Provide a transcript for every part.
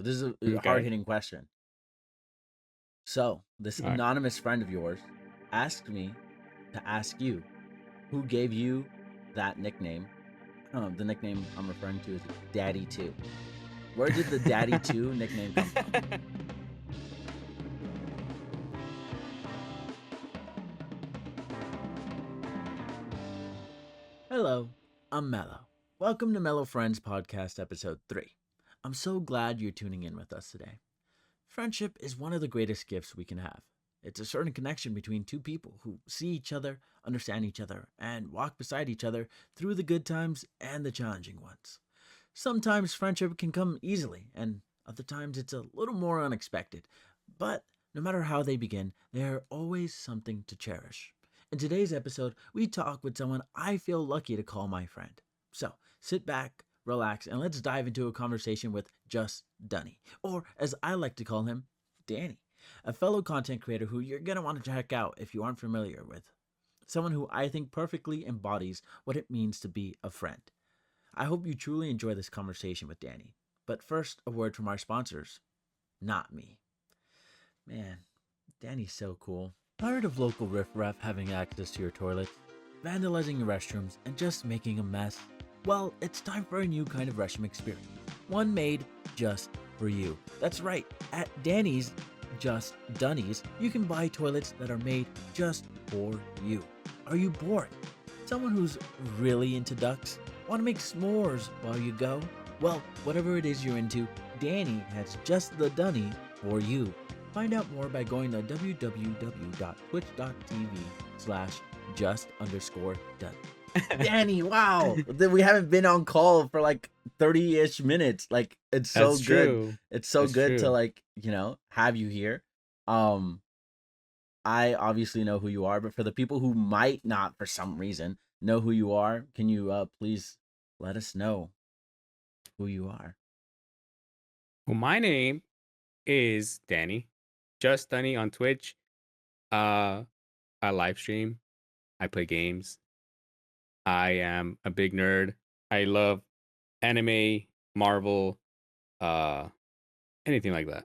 This is a hard Okay. hitting question. So, this All right. anonymous friend of yours asked me to ask you who gave you that nickname. The nickname I'm referring to is Daddy 2. Where did the Daddy 2 nickname come from? Hello, I'm Mellow. Welcome to Mellow Friends Podcast Episode 3. I'm so glad you're tuning in with us today. Friendship is one of the greatest gifts we can have. It's a certain connection between two people who see each other, understand each other, and walk beside each other through the good times and the challenging ones. Sometimes friendship can come easily, and other times it's a little more unexpected. But no matter how they begin, they're always something to cherish. In today's episode, we talk with someone I feel lucky to call my friend. So sit back, relax, and let's dive into a conversation with Just Dunny, or as I like to call him, Danny, a fellow content creator who you're going to want to check out if you aren't familiar with. Someone who I think perfectly embodies what it means to be a friend. I hope you truly enjoy this conversation with Danny. But first, a word from our sponsors. Not me. Man, Danny's so cool. Tired of local riffraff having access to your toilets, vandalizing your restrooms, and just making a mess? Well, it's time for a new kind of restroom experience. One made just for you. That's right, at Danny's Just Dunnies, you can buy toilets that are made just for you. Are you bored? Someone who's really into ducks? Want to make s'mores while you go? Well, whatever it is you're into, Danny has just the dunny for you. Find out more by going to www.twitch.tv/just_dunny. Danny, wow. We haven't been on call for like 30-ish minutes. Like it's so That's good. true. It's so That's good to true. have you here. Um I obviously know who you are, but for the people who might not for some reason know who you are, can you please let us know who you are? Well, my name is Danny. Just Danny on Twitch. Uh, I live stream. I play games. I am a big nerd. I love anime, Marvel, uh, anything like that.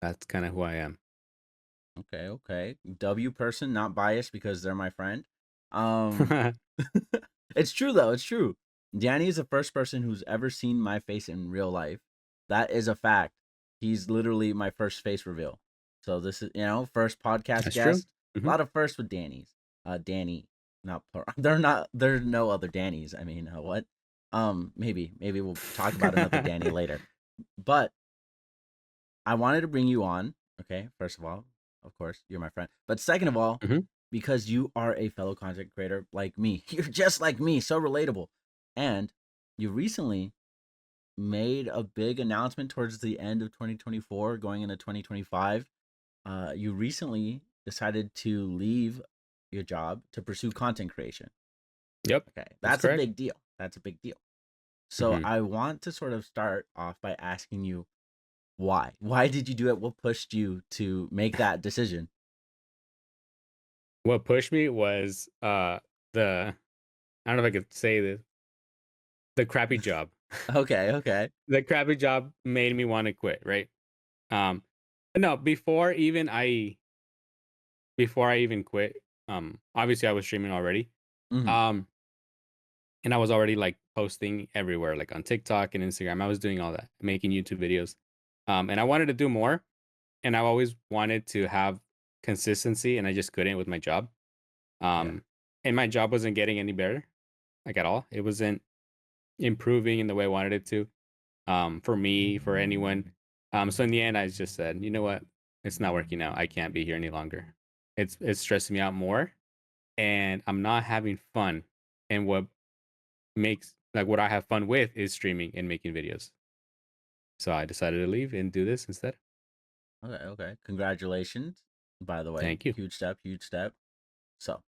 That's kind of who I am. Okay, okay. W person, not biased because they're my friend. Um it's true though, it's true. Danny is the first person who's ever seen my face in real life. That is a fact. He's literally my first face reveal. So this is, first podcast That's true. guest. A Hmm. lot of firsts with Danny's. Danny, not plural. They're not. There's no other Dannys. I mean, what? Maybe we'll talk about another Danny later. But I wanted to bring you on. Okay, first of course, you're my friend. But second of all, Hmm. because you are a fellow content creator like me. You're just like me, so relatable. And you recently made a big announcement towards the end of 2024, going into 2025. You recently decided to leave your job to pursue content creation. Yep, Okay, that's that's a correct. big deal. That's a big deal. So Hmm. I want to sort of start off by asking you why. Why did you do it? What pushed you to make that decision? What pushed me was the I don't know if I could say this, the crappy job. Okay, okay. The crappy job made me want to quit, right? Um, no, before I even quit, obviously I was streaming already. Hmm. Um, and I was already like posting everywhere, like on TikTok and Instagram. I was doing all that, making YouTube videos. And I wanted to do more, and I always wanted to have consistency, and I just couldn't with my job. Yeah. Um, and my job wasn't getting any better, like at all. It wasn't improving in the way I wanted it to. For me, for anyone. So in the end, I just said, you know what? It's not working out. I can't be here any longer. It's stressing me out more, and I'm not having fun. And what I have fun with is streaming and making videos. So I decided to leave and do this instead. Okay, okay. Congratulations, by the way. Thank you. Huge step, huge step. So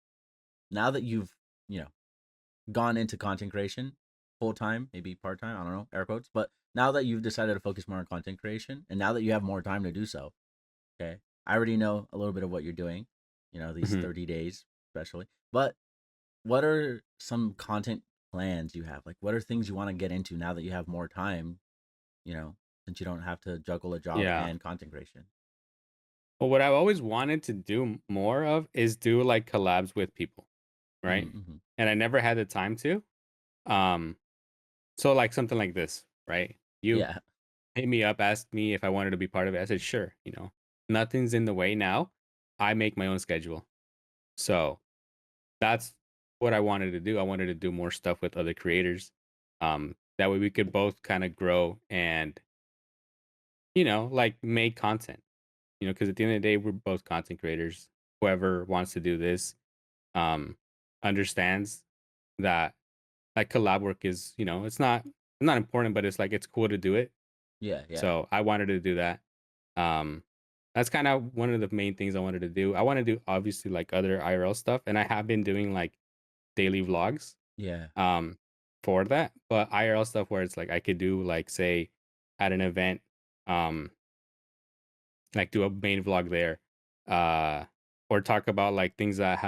now that you've, you know, gone into content creation full time, maybe part time, I don't know, air quotes, but now that you've decided to focus more on content creation and now that you have more time to do so, okay, I already know a little bit of what you're doing, these Mhm. 30 days, especially. But what are some content plans you have? Like, what are things you want to get into now that you have more time, you know? since you don't have to juggle a job Yeah. and content creation. But what I've always wanted to do more of is do like collabs with people, right? Mm-hmm. And I never had the time to. Um, so like something like this, right? You Yeah. hit me up, asked me if I wanted to be part of it. I said, sure, nothing's in the way now. I make my own schedule. So that's what I wanted to do. I wanted to do more stuff with other creators. That way we could both kind of grow and, like make content, because at the end of the day, we're both content creators. Whoever wants to do this, um, understands that like collab work is, it's not important, but it's like, it's cool to do it. Yeah. Yeah. So I wanted to do that. Um, that's kind of one of the main things I wanted to do. I want to do obviously like other IRL stuff, and I have been doing like daily vlogs Yeah. um for that, but IRL stuff where it's like I could do like say at an event, um like do a main vlog there, uh or talk about like things that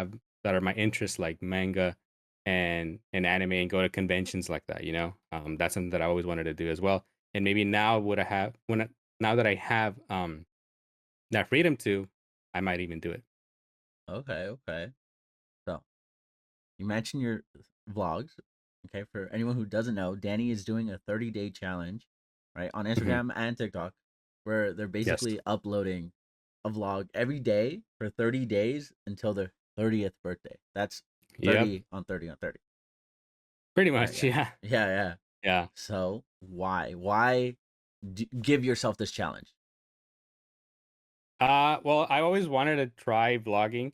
are my interests like manga and anime and go to conventions like that, that's something that I always wanted to do as well. And maybe now would I have now that I have that freedom to, I might even do it. Okay. Okay. So you mentioned your vlogs. Okay. For anyone who doesn't know, Danny is doing a 30-day challenge, right, on Mhm. Instagram and TikTok, where they're Yes. basically uploading a vlog every day for 30 days until their 30th birthday. That's Yep. 30 on 30 on 30. Pretty Yeah. much. Yeah. Yeah. Yeah. Yeah. Yeah. So why give yourself this challenge? Well, I always wanted to try vlogging,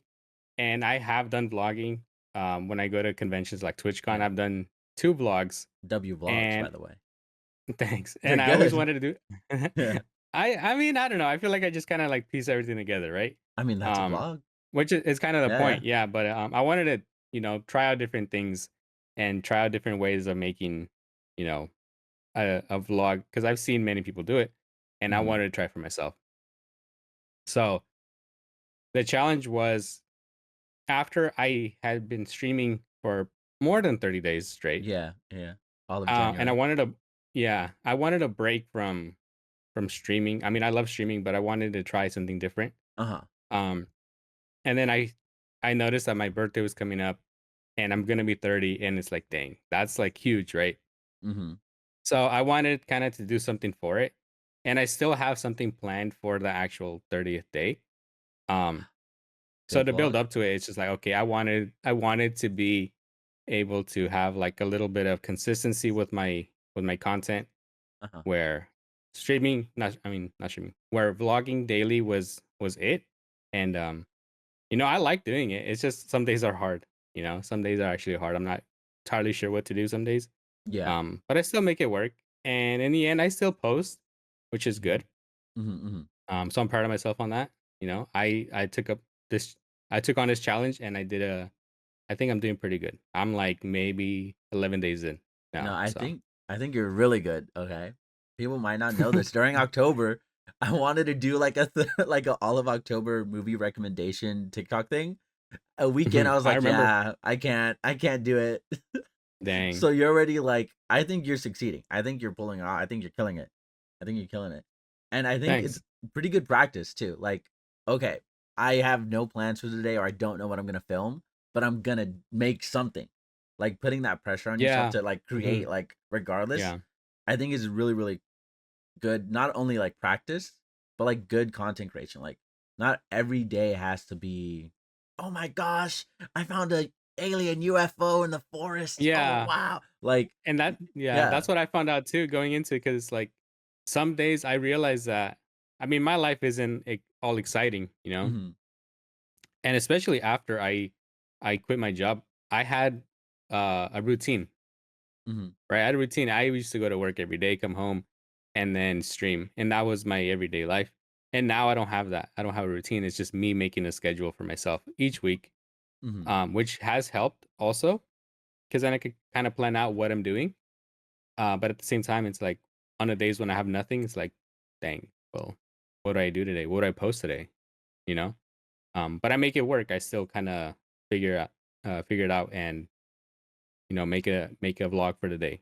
and I have done vlogging. When I go to conventions like TwitchCon, Yeah. I've done 2 vlogs, W vlogs, by and the way. thanks. They're And I always good. wanted to do Yeah. I mean, I don't know. I feel like I just kind of like piece everything together, right? I mean, that's a Um, vlog. which is kind of the Yeah. point, yeah. But I wanted to, try out different things and try out different ways of making, you know, a vlog because I've seen many people do it, and I Hmm. wanted to try for myself. So the challenge was after I had been streaming for more than 30 days straight, Yeah. Yeah. All of and I January. wanted to, yeah, I wanted a break from streaming. I mean, I love streaming, but I wanted to try something different. Uh huh. Um, and then I noticed that my birthday was coming up, and I'm gonna be 30, and it's like, dang, that's like huge, right? Hmm. So I wanted kind of to do something for it, and I still have something planned for the actual 30th day. Um, so Good to build vlog. up to it, it's just like, okay, I wanted to be able to have like a little bit of consistency with my content Uh huh. where streaming not I mean not streaming where vlogging daily was it. And I like doing it. It's just some days are hard. Some days are actually hard. I'm not entirely sure what to do some days. Yeah. But I still make it work, and in the end I still post, which is Hmm. good. Hmm. Hmm. So I'm proud of myself on that. This I took on this challenge, and I think I'm doing pretty good. I'm like maybe 11 days in No, now. I So think I think you're really good. Okay, people might not know this. During October, I wanted to do like like a all of October movie recommendation TikTok thing. A weekend, I was I like, remember. yeah, I can't do it. Dang. So you're already like, I think you're succeeding. I think you're pulling it off. I think you're killing it. I think you're killing it. And I think it's Thanks. pretty good practice too. Like, okay, I have no plans for today or I don't know what I'm gonna film, but I'm gonna make something. Like putting that pressure on yourself Yeah. to like Hmm. create like regardless, Yeah. I think is really, really good. Not only like practice, but like good content creation. Like not every day has to be, oh my gosh, I found a alien UFO in the forest. Oh Yeah. wow. Like And yeah, yeah. that's what I found out too going into it, because like some days I realize that, I mean, my life isn't all exciting. Hmm. And especially after I quit my job, I had a routine, Hmm. right? I had a routine. I used to go to work every day, come home, and then stream. And that was my everyday life. And now I don't have that. I don't have a routine. It's just me making a schedule for myself each week, Hmm. which has helped also, because then I could kind of plan out what I'm doing. But at the same time, it's like on the days when I have nothing, it's like, dang, well, what do I do today? What do I post today? You know? But I make it work. I still kind of figure it out, and make a vlog for the day.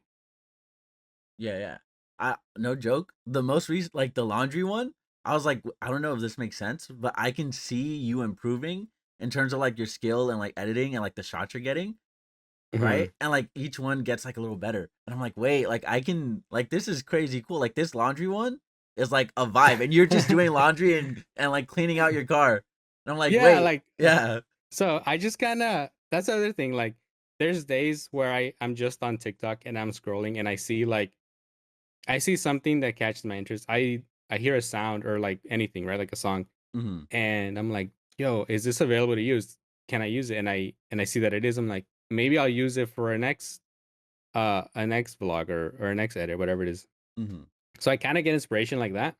Yeah, yeah. I no joke. The most recent, like the laundry one, I was like, I don't know if this makes sense, but I can see you improving in terms of like your skill and like editing and like the shots you're getting, right? Mhm. And like each one gets like a little better. And I'm like, wait, like I can like this is crazy cool. Like this laundry one is like a vibe, and you're just doing laundry and like cleaning out your car. And I'm like, Yeah, wait, like yeah. so I just kind of that's the other thing. Like, there's days where I'm just on TikTok and I'm scrolling and I see something that catches my interest. I hear a sound or like anything, right? Like a song, Mm-hmm. and I'm like, "Yo, is this available to use? Can I use it?" And I see that it is. I'm like, maybe I'll use it for a next vlog or a next edit, whatever it is. Mm-hmm. So I kind of get inspiration like that.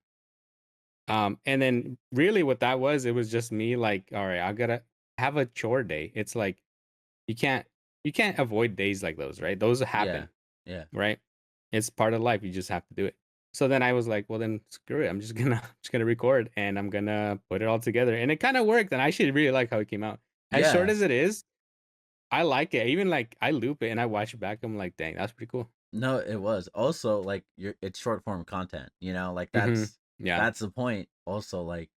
And then really what that was, it was just me like, all right, I gotta have a chore day. It's like you can't you can't avoid days like those, right? Those Yeah. happen, Yeah. right? It's part of life. You just have to do it. So then I was like, well then screw it. I'm just gonna just gonna record and I'm gonna put it all together. And it kind of worked. And I actually really like how it came out. As short Yeah. as it is, I like it. Even like I loop it and I watch it back. I'm like, dang, that's pretty cool. No, it was. Also, like you're it's short form content, like Hmm. Yeah. that's the point. Also, like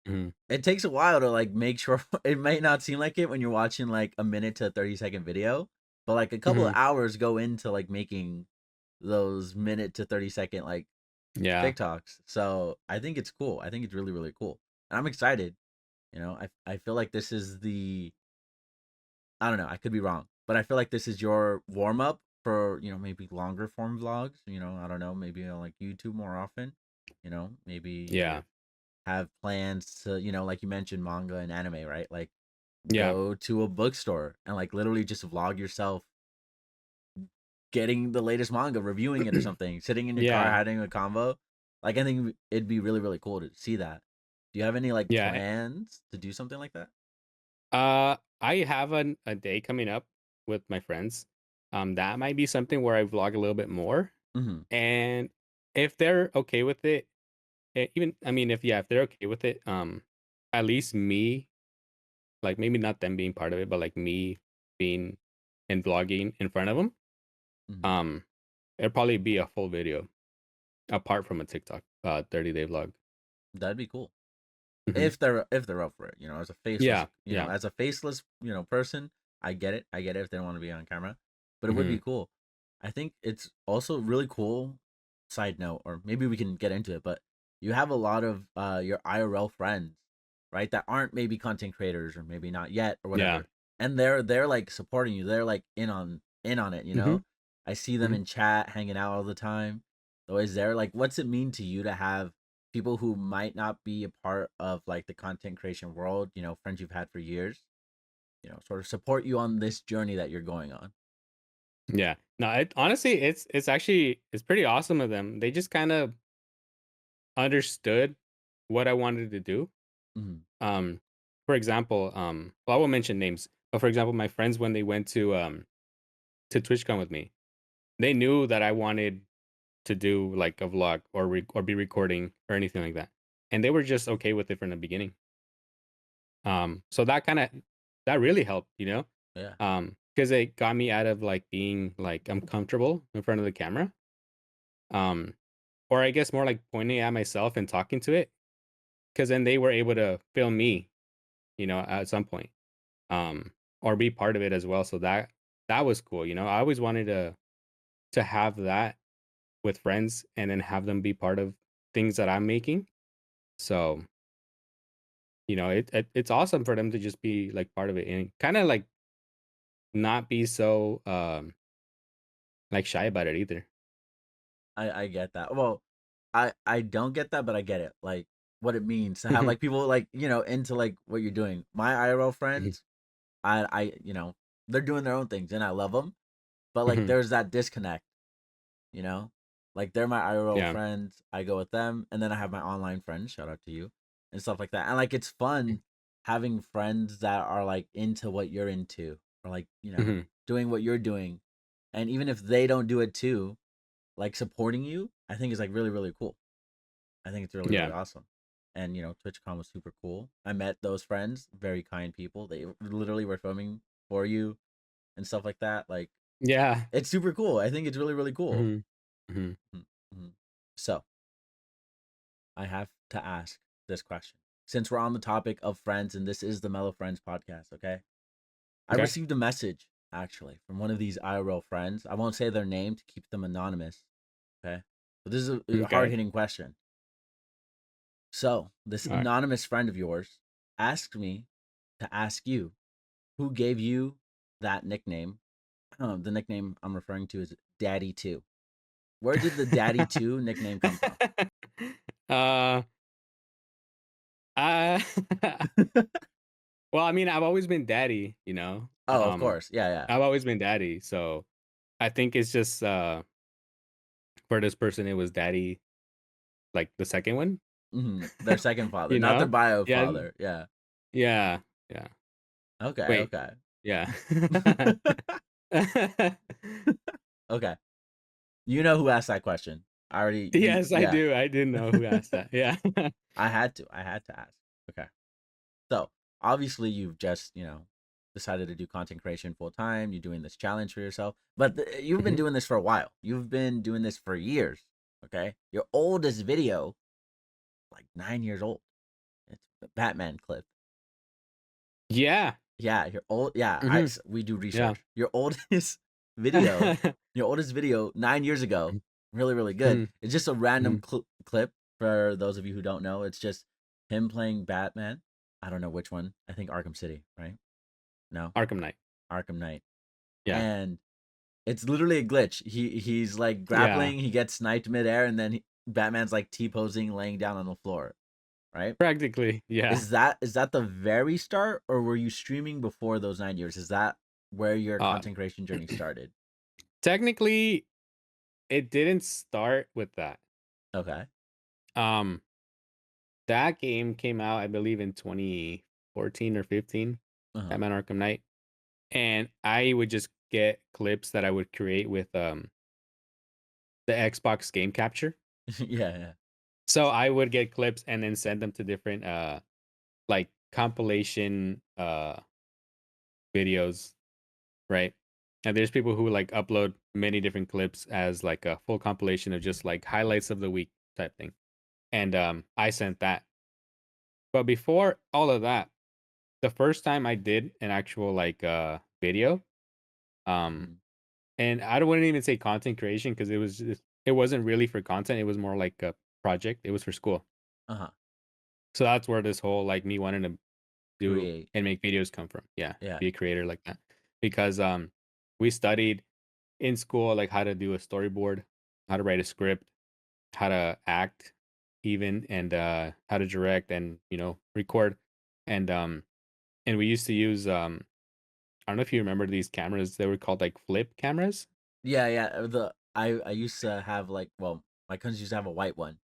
Hmm. it takes a while to like make sure it might not seem like it when you're watching like a minute to 30-second video, but like a couple of Hmm. hours go into like making those minute to 30-second like Yeah. TikToks. So I think it's cool. I think it's really, really cool. And I'm excited. I feel like this is the I don't know. I could be wrong, but I feel like this is your warm up for maybe longer form vlogs. I don't know. Maybe on like YouTube more often. Maybe Yeah. if have plans to like you mentioned manga and anime, right? Like Yeah. go to a bookstore and like literally just vlog yourself getting the latest manga, reviewing it or something, sitting in your car Yeah. having a convo. Like I think it'd be really really cool to see that. Do you have any like Yeah. plans to do something like that? I have a day coming up with my friends. That might be something where I vlog a little bit more. Mm-hmm. And if they're okay with it, even I mean, if they're okay with it, at least me, like maybe not them being part of it, but like me being and vlogging in front of them, Mm-hmm. um, it'll probably be a full video apart from a TikTok, 30-day vlog. That'd be cool. Hmm. If they're up for it, as a faceless, Yeah, yeah. as a faceless, person, I get it. I get it if they don't want to be on camera, but it would be Hmm. cool. I think it's also really cool. Side note, or maybe we can get into it, but you have a lot of your IRL friends, right? That aren't maybe content creators or maybe not yet or Yeah. whatever, and they're like supporting you. They're like in on it. Hmm. I see them Hmm. in chat, hanging out all the time. Always there. Like, what's it mean to you to have people who might not be a part of like the content creation world, friends you've had for years, sort of support you on this journey that you're going on. Yeah. No, honestly, it's actually it's pretty awesome of them. They just kind of understood what I wanted to do. Hmm. Um, for example, well, I won't mention names, but for example, my friends when they went to TwitchCon with me, they knew that I wanted to do like a vlog or be recording or anything like that, and they were just okay with it from the beginning. So that really helped, Yeah. because it got me out of like being like uncomfortable in front of the camera. Um, or I guess more like pointing at myself and talking to it, because then they were able to film me, at some point, or be part of it as well. So that was cool. I always wanted to have that with friends and then have them be part of things that I'm making. So it's awesome for them to just be like part of it and kind of like not be so like shy about it either. I get that. Well, I don't get that, but I get it. Like what it means to have like people like, into like what you're doing. My IRL Mhm, friends, I they're doing their own things and I love them, but like mhm. there's that disconnect, you know? Like they're my IRL Yeah. friends. I go with them, and then I have my online friends, shout out to you, and stuff like that. And like it's fun having friends that are like into what you're into, or like, Mhm. doing what you're doing. And even if they don't do it too, like supporting you, I think is like really, really cool. I think it's really, really Yeah. awesome. And TwitchCon was super cool. I met those friends, very kind people. They literally were filming for you and stuff like that. Like Yeah. it's super cool. I think it's really, really cool. Mhm, mhm. Mhm. So I have to ask this question. Since we're on the topic of friends and this is the Mellow Friends podcast, okay? I Okay. received a message actually from one of these IRL friends. I won't say their name to keep them anonymous, okay? But this is a hard Okay. hitting question. So, this All right. anonymous friend of yours asked me to ask you who gave you that nickname. The nickname I'm referring to is Daddy 2. Where did the Daddy 2 nickname come from? uh, uh well, I mean, I've always been daddy, you know. Oh, of course. Yeah, yeah. I've always been daddy, so I think it's just for this person it was daddy like the second one, Their second father, you not their know? bio Yeah, father. Yeah. yeah, yeah. Okay, Wait, okay. yeah. Okay. You know who asked that question. I already Yes, I yeah. do. I didn't know who asked that. Yeah. I had to. I had to ask. Okay. So, obviously you've just, decided to do content creation full time. You're doing this challenge for yourself. But you've been Mhm. doing this for a while. You've been doing this for years, okay? Your oldest video like 9 years old. It's a Batman clip. Yeah. Yeah, your old yeah, Mhm. we do Yeah. research. Your oldest video, your oldest video 9 years ago, really really good. Mhm. It's just a random Mhm. clip for those of you who don't know. It's just him playing Batman. I don't know which one. I think Arkham City, right? No, Arkham Knight. Arkham Knight. Yeah. And it's literally a glitch. He's like Yeah. grappling, he gets sniped midair, and then Batman's like T posing, laying down on the floor, right? Practically. Yeah. Is that the very start, or were you streaming before those 9 years? Is that where your Uh content creation journey started? technically it didn't start with that. Okay. Um that game came out I believe in 2014 or 15, Uh huh. Batman Arkham Knight, and I would just get clips that I would create with the Xbox game capture. Yeah, yeah. So I would get clips and then send them to different like compilation videos, right? And there's people who like upload many different clips as like a full compilation of just like highlights of the week type thing. And I sent that. But before all of that, the first time I did an actual like video, um Mhm. and I don't wouldn't even say content creation because it wasn't really for content, it was more like a project. It was for school. Uh huh. So that's where this whole like me wanting to do Create. and make videos come from. Yeah, Yeah. be a creator like that. Because we studied in school like how to do a storyboard, how to write a script, how to act even, and how to direct and record. And we used to use I don't know if you remember these cameras, they were called like flip cameras. Yeah, yeah. I used to have like, well, my cousins used to have a white one,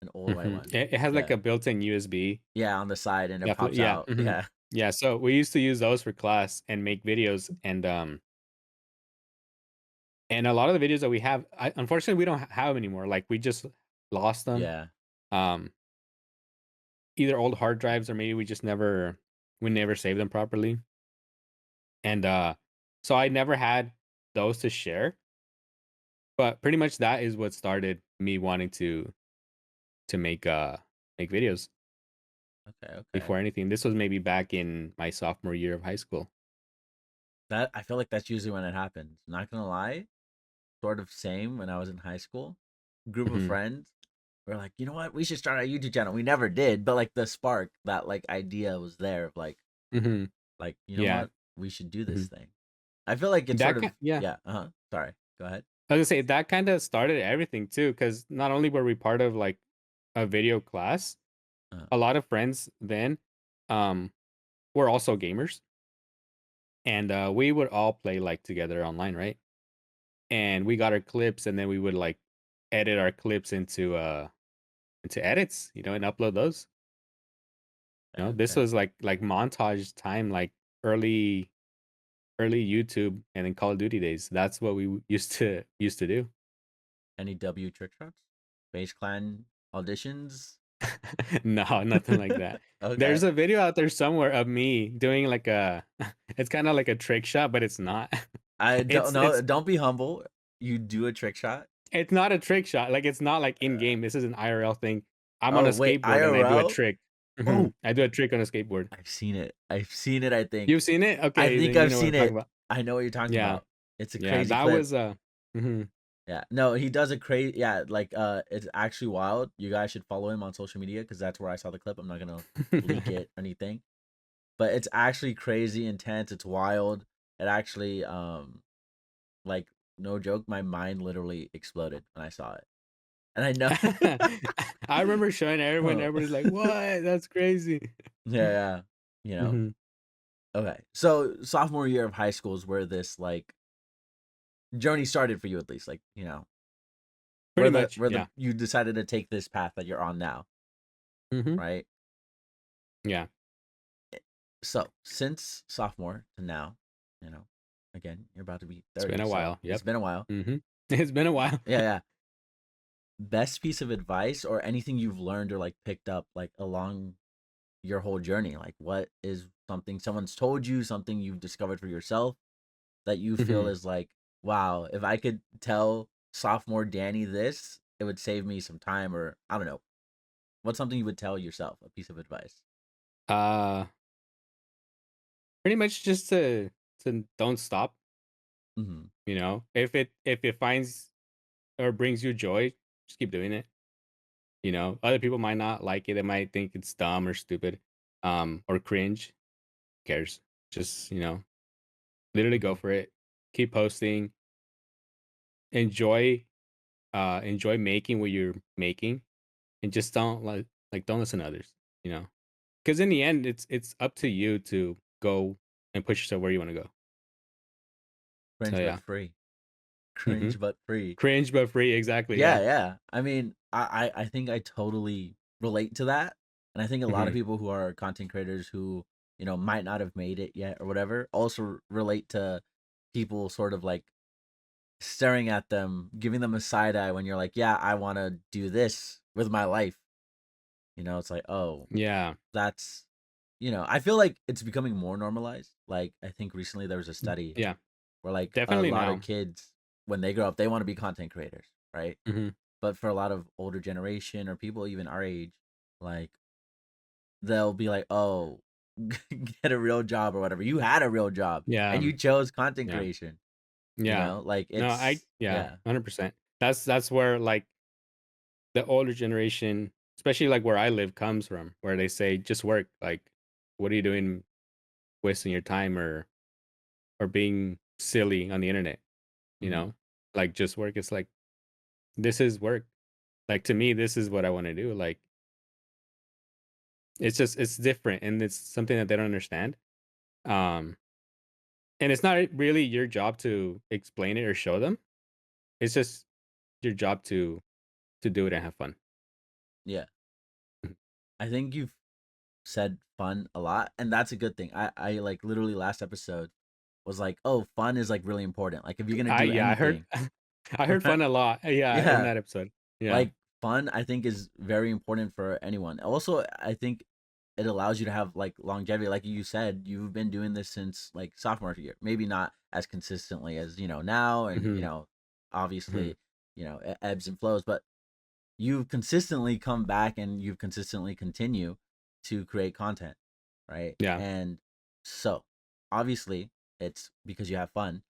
an old white one. It has like Yeah. a built-in USB. Yeah, on the side and it Yeah, pops yeah. out. Yeah. Yeah, so we used to use those for class and make videos, and a lot of the videos that we have, unfortunately, we don't have anymore. Like we just lost them. Yeah. Um, either old hard drives or maybe we never saved them properly. And so I never had those to share. But pretty much that is what started me wanting to make videos Okay, okay. before anything. This was maybe back in my sophomore year of high school. That I feel like that's usually when it happens. Not gonna lie, sort of same when I was in high school. Group of Hmm. friends were like, you know what, we should start a YouTube channel. We never did, but like the spark, that like idea was there of Hmm. like, you know Yeah. what, we should do this Hmm. thing. I feel like it's sort of Yeah. yeah. Sorry. Go ahead. I was gonna say that kind of started everything too, because not only were we part of like a video class, Uh, a lot of friends then um were also gamers, and we would all play like together online, right? And we got our clips, and then we would like edit our clips into edits, and upload those. okay, This okay. was like montage time, like early YouTube and then Call of Duty days. That's what we used to do. Any W trick shots? Base Clan auditions? No, nothing like that. Okay. There's a video out there somewhere of me doing like a it's kind of like a trick shot, but it's not. I don't It's know. it's Don't be humble. You do a trick shot. It's not a trick shot. Like, it's not like in game. This is an IRL thing. I'm on Oh, a wait, skateboard and I do a IRL? trick. Oh, I do a trick on a skateboard. I've seen it. I've seen it, I think. You've seen it? I Okay, think then you I've know what I'm seen talking it. about. I know what you're talking Yeah. about. It's a Yeah, crazy that clip. was mhm. Yeah. No, he does a crazy, yeah, like it's actually wild. You guys should follow him on social media because that's where I saw the clip. I'm not gonna leak it or anything. But it's actually crazy intense. It's wild. It actually like no joke, my mind literally exploded when I saw it. And I know I remember showing everyone, Oh. everybody's like, "What? That's crazy." Yeah, yeah. You know. Mhm. Okay. So sophomore year of high school is where this like journey started for you at least. Like, Pretty much, where the yeah. you decided to take this path that you're on now, Mhm. right? Yeah. Eh, So since sophomore to now, you know, again, you're about to be It's been 30, a so while. it's Yep. been a while. Mhm. It's been a while. Yeah, yeah. Best piece of advice or anything you've learned or like picked up like along your whole journey? Like what is something someone's told you, something you've discovered for yourself that you feel Mhm. is like, wow, if I could tell sophomore Danny this, it would save me some time, or I don't know. What's something you would tell yourself, a piece of advice? Uh, Pretty much just to don't stop, Mm-hmm. you know? If it finds or brings you joy, just keep doing it, you know? Other people might not like it. They might think it's dumb or stupid, or cringe. Who cares? Just, literally go Mm-hmm. for it. Keep posting. Enjoy enjoy making what you're making and just don't don't listen to others, you know? Because in the end it's up to you to go and push yourself where you want to go. So Cringe but yeah. free. Hmm. Cringe but free. Cringe but free, exactly. Yeah, Yeah. yeah. I mean, I think I totally relate to that. And I think a lot of Hmm. people who are content creators who, might not have made it yet or whatever, also relate to people sort of like staring at them, giving them a side eye when you're like, yeah, I want to do this with my life. It's like, oh, Yeah. that's, I feel like it's becoming more normalized. Like, I think recently there was a Mm, study yeah, where, like, a definitely lot of now. kids, when they grow up, they want to be content creators, right? Hmm. But for a lot of older generation or people even our age, like, they'll be like, oh, get a real job or whatever. You had a real job Yeah. and you chose content Yeah. creation, Yeah. like, No, I yeah, yeah. 100%. That's where like the older generation, especially like where I live, comes from, where they say just work. Like, what are you doing wasting your time or being silly on the internet, you Hmm. know? Like just work. It's like this is work. Like to me, this is what I want to do. Like it's different and it's something that they don't understand. Um and it's not really your job to explain it or show them. It's just your job to do it and have fun. Yeah. I think you've said fun a lot, and that's a good thing. I like literally last episode was like, oh, fun is like really important. Like if you're gonna I do yeah, I heard anything, I heard fun a lot. Yeah, in yeah, that episode. Yeah. like fun, I think is very important for anyone. Also, I think it allows you to have like longevity. Like you said, you've been doing this since like sophomore year. Maybe not as consistently as now, and Mhm. Mhm. obviously, it ebbs and flows, but you've consistently come back and you've consistently continue to create content, right? Yeah. And so, obviously, it's because you have fun.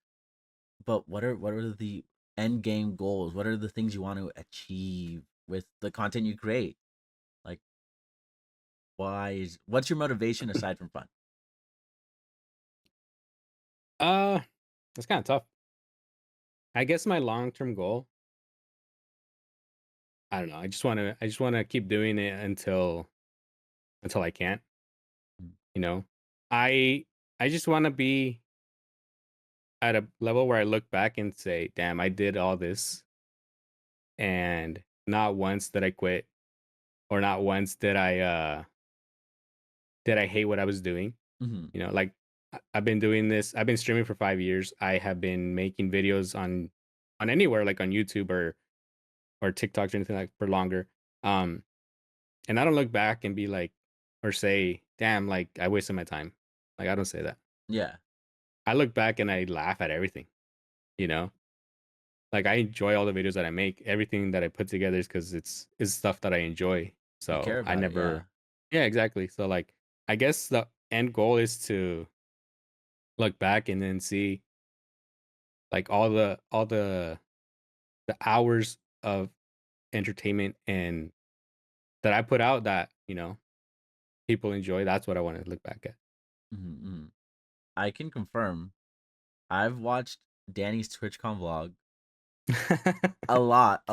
But what are the end game goals? What are the things you want to achieve with the content you create? Like, what's your motivation aside from fun? Uh, it's kind of tough. I guess my long-term goal, I don't know. I just want to keep doing it until I can't, Mm. you know. I I just want to be at a level where I look back and say, "Damn, I did all this and not once did I quit or not once did I hate what I was doing." Mm-hmm. You know, like I've been doing this. I've been streaming for 5 years. I have been making videos on anywhere like on YouTube or TikTok or anything like for longer. Um, and I don't look back and be like or say, "Damn, like I wasted my time." Like I don't say that. Yeah. I look back and I laugh at everything. You know, Like I enjoy all the videos that I make. Everything that I put together is because it's is stuff that I enjoy. You care So I about it, yeah. never, yeah, exactly. So like I guess the end goal is to look back and then see like all the hours of entertainment and that I put out that people enjoy. That's what I want to look back Mhm, mhm. I can confirm. I've watched Danny's TwitchCon vlog at. a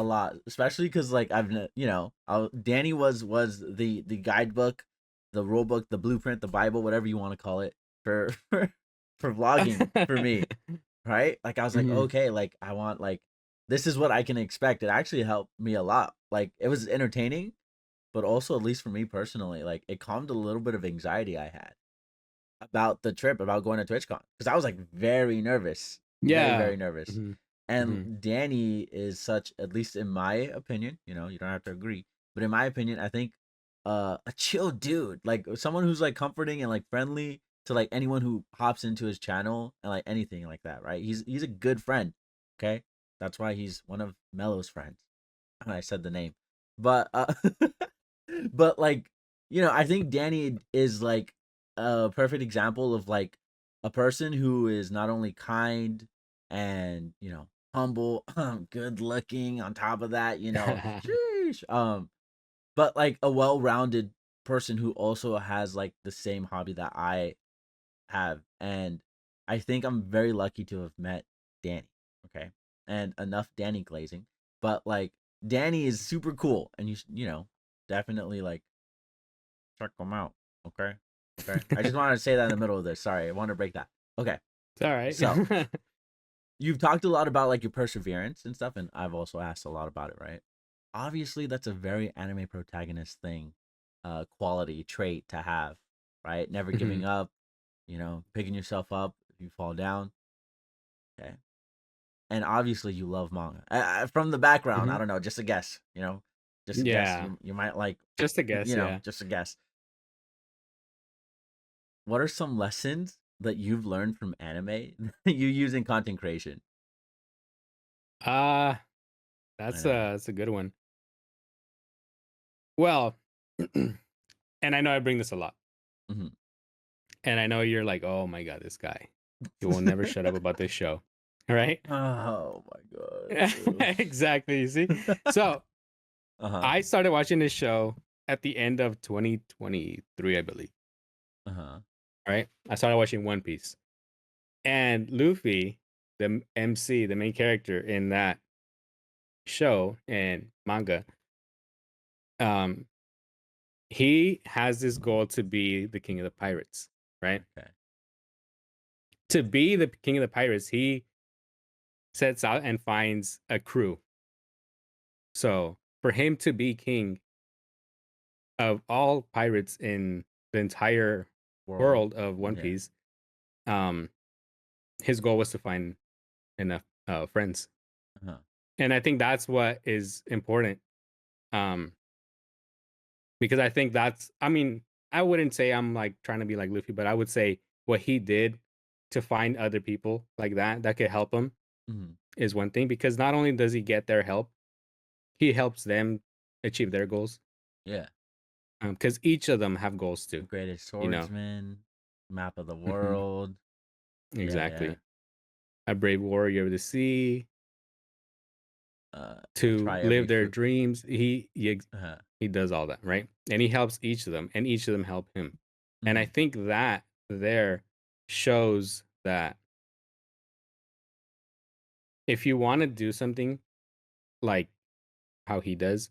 lot, especially because like Danny was the guidebook, the rule book, the blueprint, the Bible, whatever you want to call it for for vlogging for me, right? Like I was like, Mhm. okay, like I want like this is what I can expect. It actually helped me a lot. Like it was entertaining, but also at least for me personally, like it calmed a little bit of anxiety I had about the trip, about going to TwitchCon, because I was like very nervous, Yeah. very nervous. Mhm. And Mhm. Danny is such, at least in my opinion, you don't have to agree, but in my opinion, I think a chill dude, like someone who's like comforting and like friendly to like anyone who hops into his channel and like anything like that, right? He's a good friend. Okay, that's why he's one of Mellow's friends. I said the name, but but like I think Danny is like a perfect example of like a person who is not only kind and humble, good looking. On top of that, sheesh, but like a well-rounded person who also has like the same hobby that I have, and I think I'm very lucky to have met Danny. Okay, and enough Danny glazing, but like Danny is super cool, and definitely like check him out. Okay, okay. I just wanted to say that in the middle of this. Sorry, I want to break that. Okay, It's all right. so you've talked a lot about like your perseverance and stuff, and I've also asked a lot about it, right? Obviously, that's a very anime protagonist thing, quality trait to have, right? Never giving Mhm. up, picking yourself up if you fall down. Okay. And obviously you love manga. From the background, I Mhm. don't know, just a guess, just a guess. Yeah. You might like, Just a guess, yeah. just a guess. What are some lessons that you've learned from anime that you use in content creation? Uh, I that's know. a good one. Well, and I know I bring this a lot. Hmm. And I know you're like, "Oh my god, this guy. He will never shut up about this show." Right? Oh my god. Exactly, you see? So, Uh huh. I started watching this show at the end of 2023, I believe, Uh huh. right? I started watching One Piece. And Luffy, the MC, the main character in that show and manga, um, he has this goal to be the king of the pirates, right? Okay. To be the king of the pirates, he sets out and finds a crew. So for him to be king of all pirates in the entire World. world of One Yeah. Piece, um, his goal was to find enough friends. Uh huh. And I think that's what is important. Um, because I think that's, I mean, I wouldn't say I'm like trying to be like Luffy, but I would say what he did to find other people like that could help him Hmm. is one thing, because not only does he get their help, he helps them achieve their goals. Yeah. Because each of them have goals too, Greatest you know. swordsman. Map of the Hmm. world. Yeah. Yeah. Exactly. A brave warrior of the sea to Try every live their food. dreams. Uh-huh. He does all that, right? And he helps each of them, and each of them help him. And I Hmm. think that there shows that if you want to do something like how he does,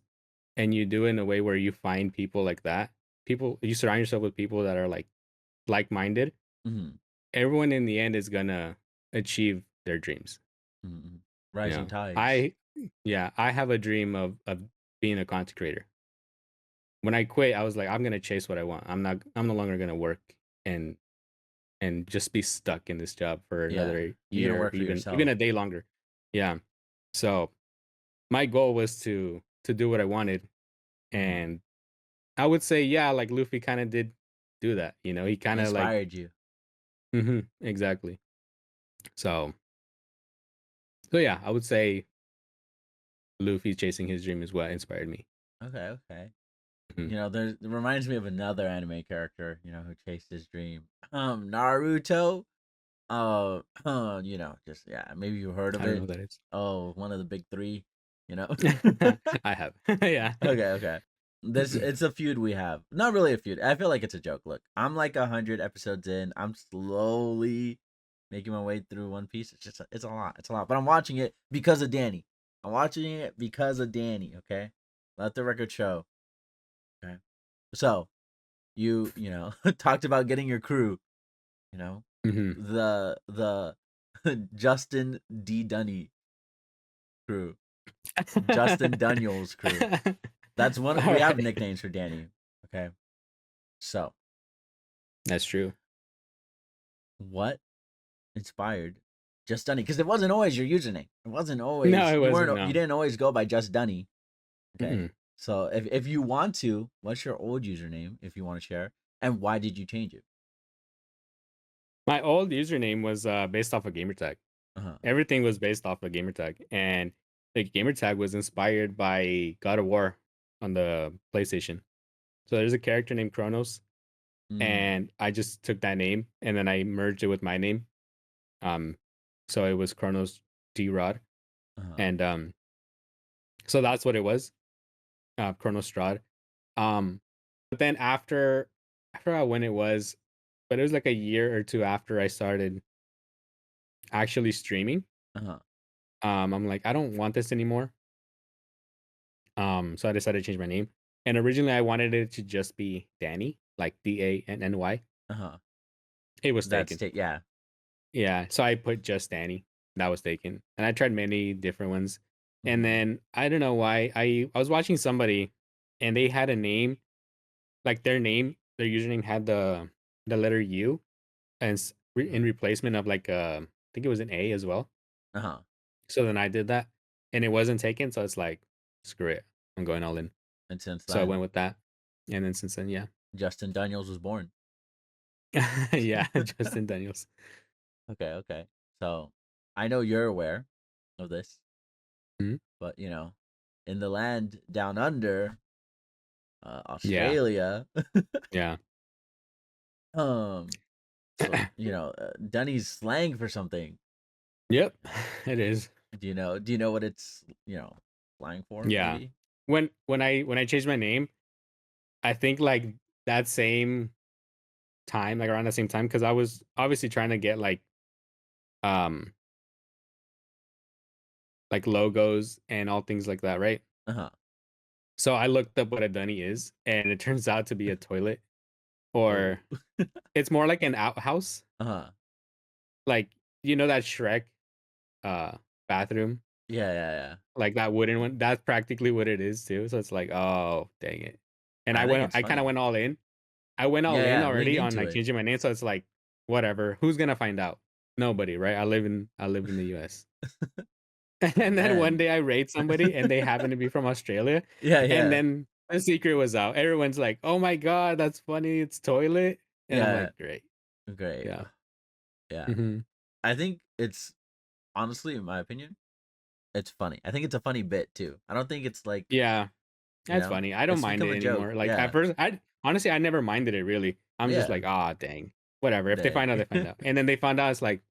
and you do it in a way where you find people like that, people you surround yourself with people that are like minded, Hmm. everyone in the end is gonna achieve their dreams. Hmm. You Rising know, tides. I yeah, I have a dream of being a content creator. When I quit, I was like, I'm gonna chase what I want. I'm no longer gonna work and just be stuck in this job for Yeah. another You're gonna year, work for even yourself. a day longer. Yeah. So my goal was to do what I wanted, Hmm. and I would say, yeah, like Luffy kind of did do that. He He kind of like, inspired you. exactly. So, so yeah, I would say Luffy chasing his dream is what inspired me. Okay, okay. Mhm. It reminds me of another anime character, who chased his dream. Naruto. Just yeah, maybe you heard I of don't know it. who that is. Oh, one of the big three, you know. I have. Yeah. Okay, okay. This it's a feud we have. Not really a feud. I feel like it's a joke. Look, I'm like 100 episodes in. I'm slowly making my way through One Piece. It's a lot. It's a lot. But I'm watching it because of Danny. I'm watching it because of Danny. Okay, let the record show. Okay, so you talked about getting your crew. You know, Hmm. the Justin D Dunny crew, Justin Daniels crew. That's one. All We have right. nicknames for Danny. Okay, so That's true. what inspired Just Dunny? Because it wasn't always your username. It wasn't No, always it you wasn't. weren't you No. didn't always go by Just Dunny. Okay, Mm-mm. so if you want to, what's your old username if you want to share, and why did you change it? My old username was based off of gamertag. Uh huh. Everything was based off of gamertag, and the gamertag was inspired by God of War on the PlayStation. So there's a character named Kronos, Mm. and I just took that name and then I merged it with my name. Um, so it was Kronos D Rod, Uh huh. and so that's what it was, Kronos Strad. But then after I forgot when it was, but it was like a year or two after I started actually streaming. Uh huh. I'm like, I don't want this anymore. So I decided to change my name. And originally I wanted it to just be Danny, like Danny. Uh huh. It was That's taken. it. Yeah. Yeah. So I put just Danny. That was taken. And I tried many different ones. And Mm-hmm. then I don't know why. I was watching somebody and they had a name, like their username had the letter U and in replacement of like I think it was an A as well. Uh huh. So then I did that and it wasn't taken. So it's like, screw it. I'm going all in. And since So I then, went with that. And then since then, yeah. Justin Daniels was born. Yeah, Justin Daniels. Okay, okay. So I know you're aware of this, Mhm. but in the land down under, Yeah, Australia, yeah. um, so Dunny's slang for something. Yep, it is. Do you know what it's slang for? Yeah. Maybe. When I changed my name, I think like that same time, like around the same time, because I was obviously trying to get um like logos and all things like that, right? Uh huh. So I looked up what a dunny is, and it turns out to be a toilet, Oh. or it's more like an outhouse. Uh huh. Like you know that Shrek uh bathroom, Yeah, yeah, yeah. like that wooden one. That's practically what it is too. So it's like, oh dang it. And I think it's I kind of funny. went all in. I went all Yeah, in yeah. Lean already on into like it. changing my name. So it's like, whatever. Who's gonna find out? Nobody, right? I live in the US. And And then one then, day I raid somebody and they happen to be from Australia. yeah, And yeah, then the secret was out. Everyone's like, oh my God, that's funny. It's toilet. And I'm yeah. like, great. Great. Yeah. Yeah. Hmm. I think it's honestly, in my opinion, it's funny. I think it's a funny bit too. I don't think it's like, Yeah. you That's know, funny. I don't it's mind become it a joke. anymore. Like at Yeah. first, I honestly, I never minded it really. I'm just Yeah. like, ah, dang. Whatever. If they Dang. find out, they find out. And then they found out, it's like,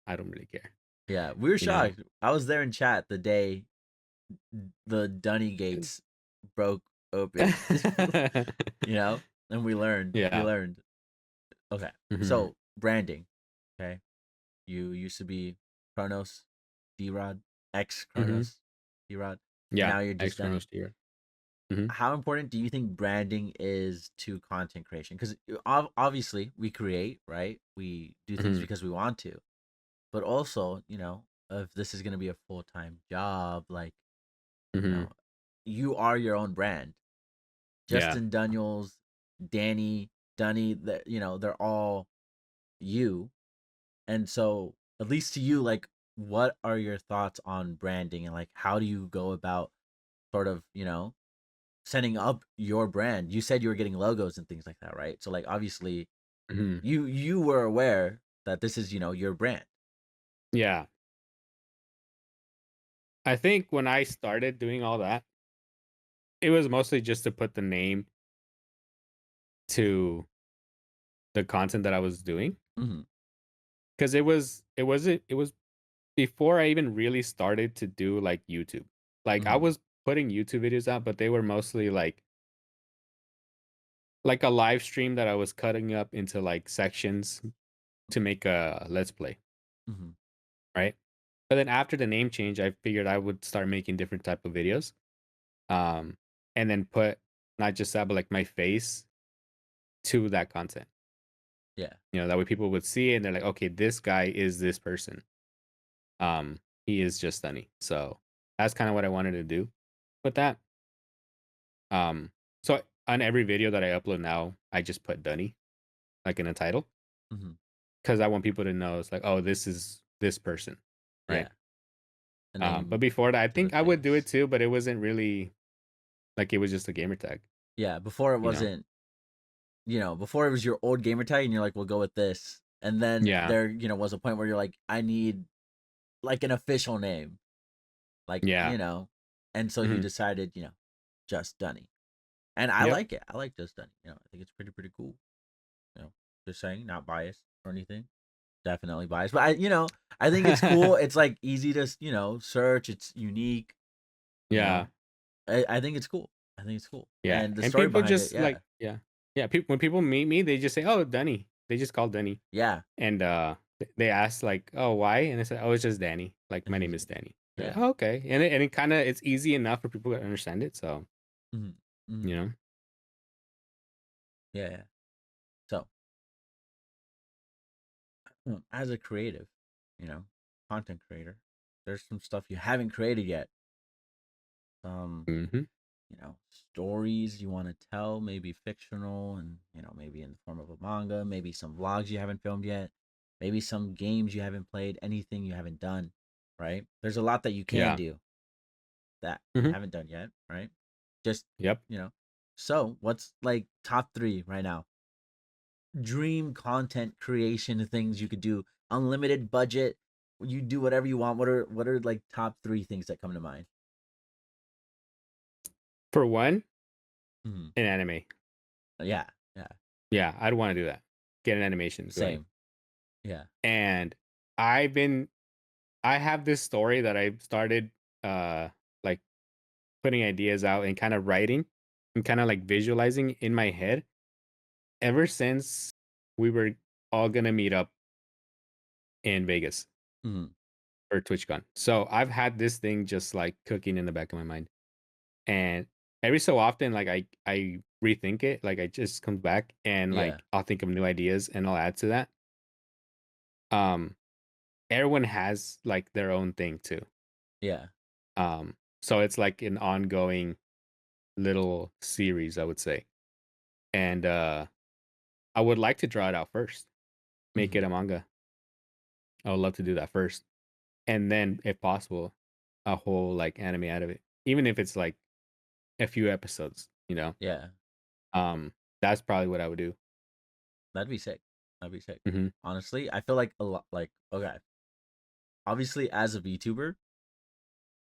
I don't really care. Yeah. We were You know? shocked. I was there in chat the day the Dunny gates broke open. you know? And we learned. We Yeah. learned. Okay. Hmm. So branding. Okay. You used to be Chronos, D Rod, ex Hmm. Chronos, D Rod, and Yeah. now you're just External Dunny. steer. Hmm. How important do you think branding is to content creation? Because obviously we create, right? We do things Hmm. because we want to, but also, if this is going to be a full-time job, like, you Hmm. know, you are your own brand. Yeah. Justin Daniels, Danny, Dunny, they're all you. And so, at least to you, like, what are your thoughts on branding and like how do you go about sort of, setting up your brand? You said you were getting logos and things like that, right? So like obviously Hmm. you were aware that this is, your brand. Yeah. I think when I started doing all that, it was mostly just to put the name to the content that I was doing, Mhm. because it was before I even really started to do, like, YouTube. Like, I Mhm. was putting YouTube videos out, but they were mostly, like a live stream that I was cutting up into, like, sections to make a Let's Play, Mhm. right? But then after the name change, I figured I would start making different type of videos, um, and then put not just that, but, like, my face to that content. Yeah. That way people would see it and they're like, "Okay, this guy is this person. He is just Dunny." So, that's kinda what I wanted to do with that. So on every video that I upload now, I just put Dunny, like, in a title, Mhm. because I want people to know it's like, "Oh, this is this person," right? Yeah. And then But you before that, I to the think I would do it face. too, but it wasn't really like, it was just a gamer tag, Yeah, before it you know? wasn't, before it was your old gamer tag and you're like, "We'll go with this." And then Yeah. there, was a point where you're like, "I need like an official name." Like, Yeah. and so you Mhm. decided, just Dunny. And I Yep. like it. I like just Dunny. I think it's pretty cool. You know, just saying, not biased or anything. Definitely biased. But I think it's cool. It's like easy to, search. It's unique, you Yeah. know. I think it's cool. I think it's cool. Yeah, And the and story people behind it, just, yeah. like yeah. Yeah, when people meet me, they just say, "Oh, Dunny." They just call Dunny. Yeah. And, they ask like, "Oh, why?" And I said, "Oh, it's just Danny. Like, It's my name easy. is Danny." They're like, Yeah. "Oh, okay." And it kinda it's easy enough for people to understand it, so, Mhm. you Mhm. know? Yeah, yeah. So, as a creative, you know, content creator, there's some stuff you haven't created yet. Um, Mhm. stories you want to tell, maybe fictional and, maybe in the form of a manga, maybe some vlogs you haven't filmed yet, maybe some games you haven't played, anything you haven't done, right? There's a lot that you can Yeah. do that you Mhm. haven't done yet, right? Just, Yep. you know. So, what's like top 3 right now? Dream content creation things you could do, unlimited budget, you do whatever you want. What are like top 3 things that come to mind? For one, Mhm. an anime. Yeah, yeah, Yeah, I'd wanna do that. Get an animation going. same. Yeah. And I've been I have this story that I've started, uh, like, putting ideas out and kinda writing and kinda, like, visualizing in my head ever since we were all gonna meet up in Vegas Mhm. for TwitchCon. So I've had this thing just like cooking in the back of my mind. And every so often, like I rethink it, like I just comes back and Yeah, like I'll think of new ideas and I'll add to that. Um Everyone has like their own thing too. yeah. So it's like an ongoing little series, I would say. And I would like to draw it out first. Make it Mhm. a manga. I would love to do that first. And then if possible, a whole like anime out of it. Even if it's like a few episodes, you know? Yeah, Um, that's probably what I would do. that'd be sick. That'd be sick. Mhm. Honestly, I feel like a lot. Like, okay, obviously, as a VTuber,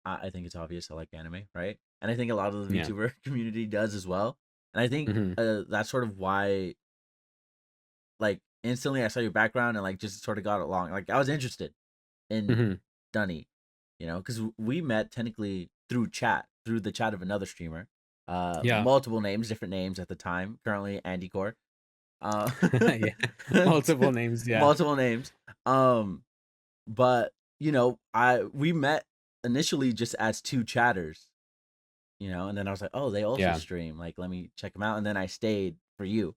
I think it's obvious I like anime, right? And I think a lot of the Yeah. VTuber community does as well. And I think Mhm. that's sort of why, like, instantly I saw your background and like just sort of got along. Like, I was interested in Mhm. Dunny, because we met technically through chat, through the chat of another streamer. Yeah. Multiple names, different names at the time. Currently, Andy Core. Uh, Yeah. Multiple names, yeah. multiple names. Um, but I we met initially just as two chatters, and then I was like, oh, they also Yeah. stream. Like, let me check them out. And then I stayed for you,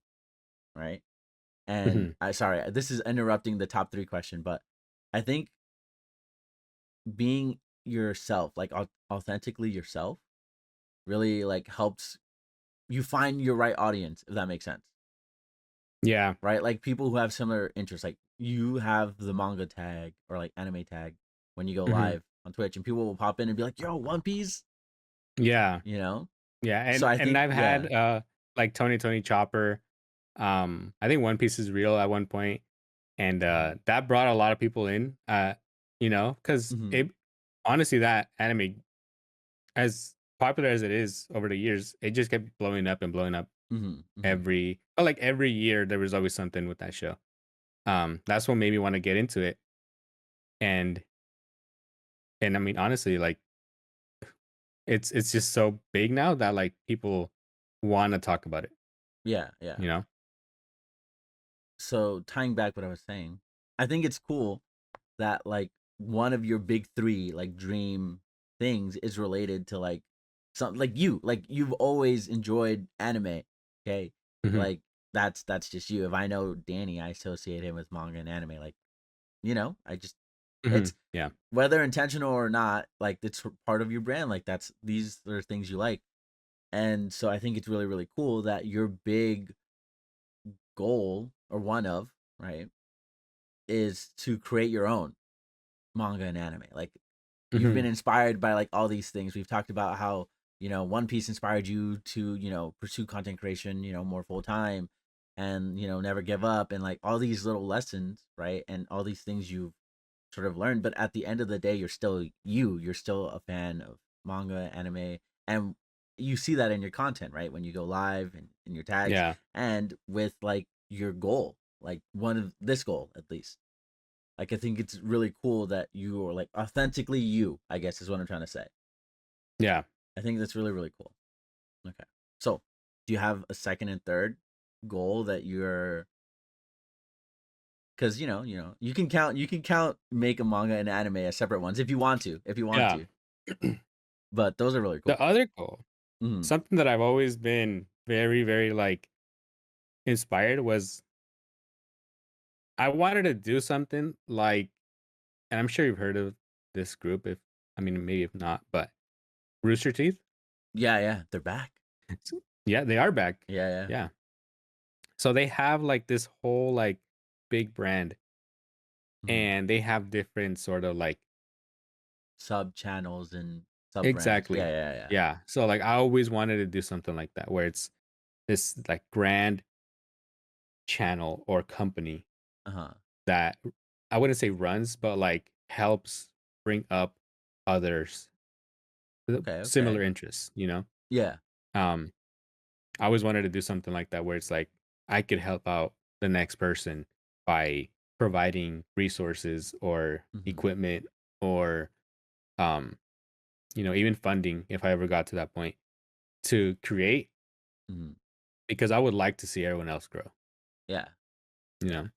right? And Mhm. I sorry, this is interrupting the top 3 question, but I think being yourself, like authentically yourself, really like helps you find your right audience, if that makes sense. Yeah. Right? Like people who have similar interests. Like you have the manga tag or like anime tag when you go Mhm. live on Twitch and people will pop in and be like, yo, One Piece, Yeah. you know? Yeah, So I and think, I've yeah. had, like, Tony Chopper, I think One Piece is real at one point, and, Mhm. that brought a lot of people in, because Mhm. it honestly, that anime, as popular as it is over the years, it just kept blowing up and blowing up Hmm. Hmm. every year there was always something with that show. That's what made me want to get into it. And I mean, honestly, like it's just so big now that like people want to talk about it, Yeah, yeah. you know? So tying back what I was saying, I think it's cool that like one of your big three like dream things is related to like something like you've always enjoyed anime. Okay, Hmm. like that's just you. If I know Danny, I associate him with manga and anime. Like I just Hmm. it's Yeah. whether intentional or not, like it's part of your brand. Like that's these are things you like, and so I think it's really really cool that your big goal or one of right is to create your own manga and anime. Like you've been Hmm. inspired by like all these things. We've talked about how, One Piece inspired you to, pursue content creation, more full time and, never give up and like all these little lessons, right? And all these things you've sort of learned. But at the end of the day, you're still you. You're still a fan of manga, anime, and you see that in your content, right? When you go live and in your tags Yeah. and with like your goal, like one of this goal at least. Like I think it's really cool that you are like authentically you, I guess is what I'm trying to say. Yeah. I think that's really, really cool. Okay. So do you have a second and third goal that you're because you can count make a manga and anime as separate ones if you want to, Yeah. But those are really The cool. other goal, Mm-hmm. something that I've always been very, very like inspired was I wanted to do something like, and I'm sure you've heard of this group. If I mean, maybe if not, but Rooster Teeth. Yeah, yeah, they're back. Yeah, they are back. Yeah, yeah. Yeah. So they have like this whole like big brand, Mm-hmm. and they have different sort of like Sub channels and sub brands. Yeah, exactly. yeah, yeah. Yeah. So like I always wanted to do something like that where it's this like grand channel or company Uh huh. that I wouldn't say runs, but like helps bring up others with Okay, okay. similar interests, you know? Yeah. Um, I always wanted to do something like that where it's like I could help out the next person by providing resources or Mm-hmm. equipment or um, even funding if I ever got to that point to create Mm-hmm. because I would like to see everyone else grow, Yeah. you Yeah. know?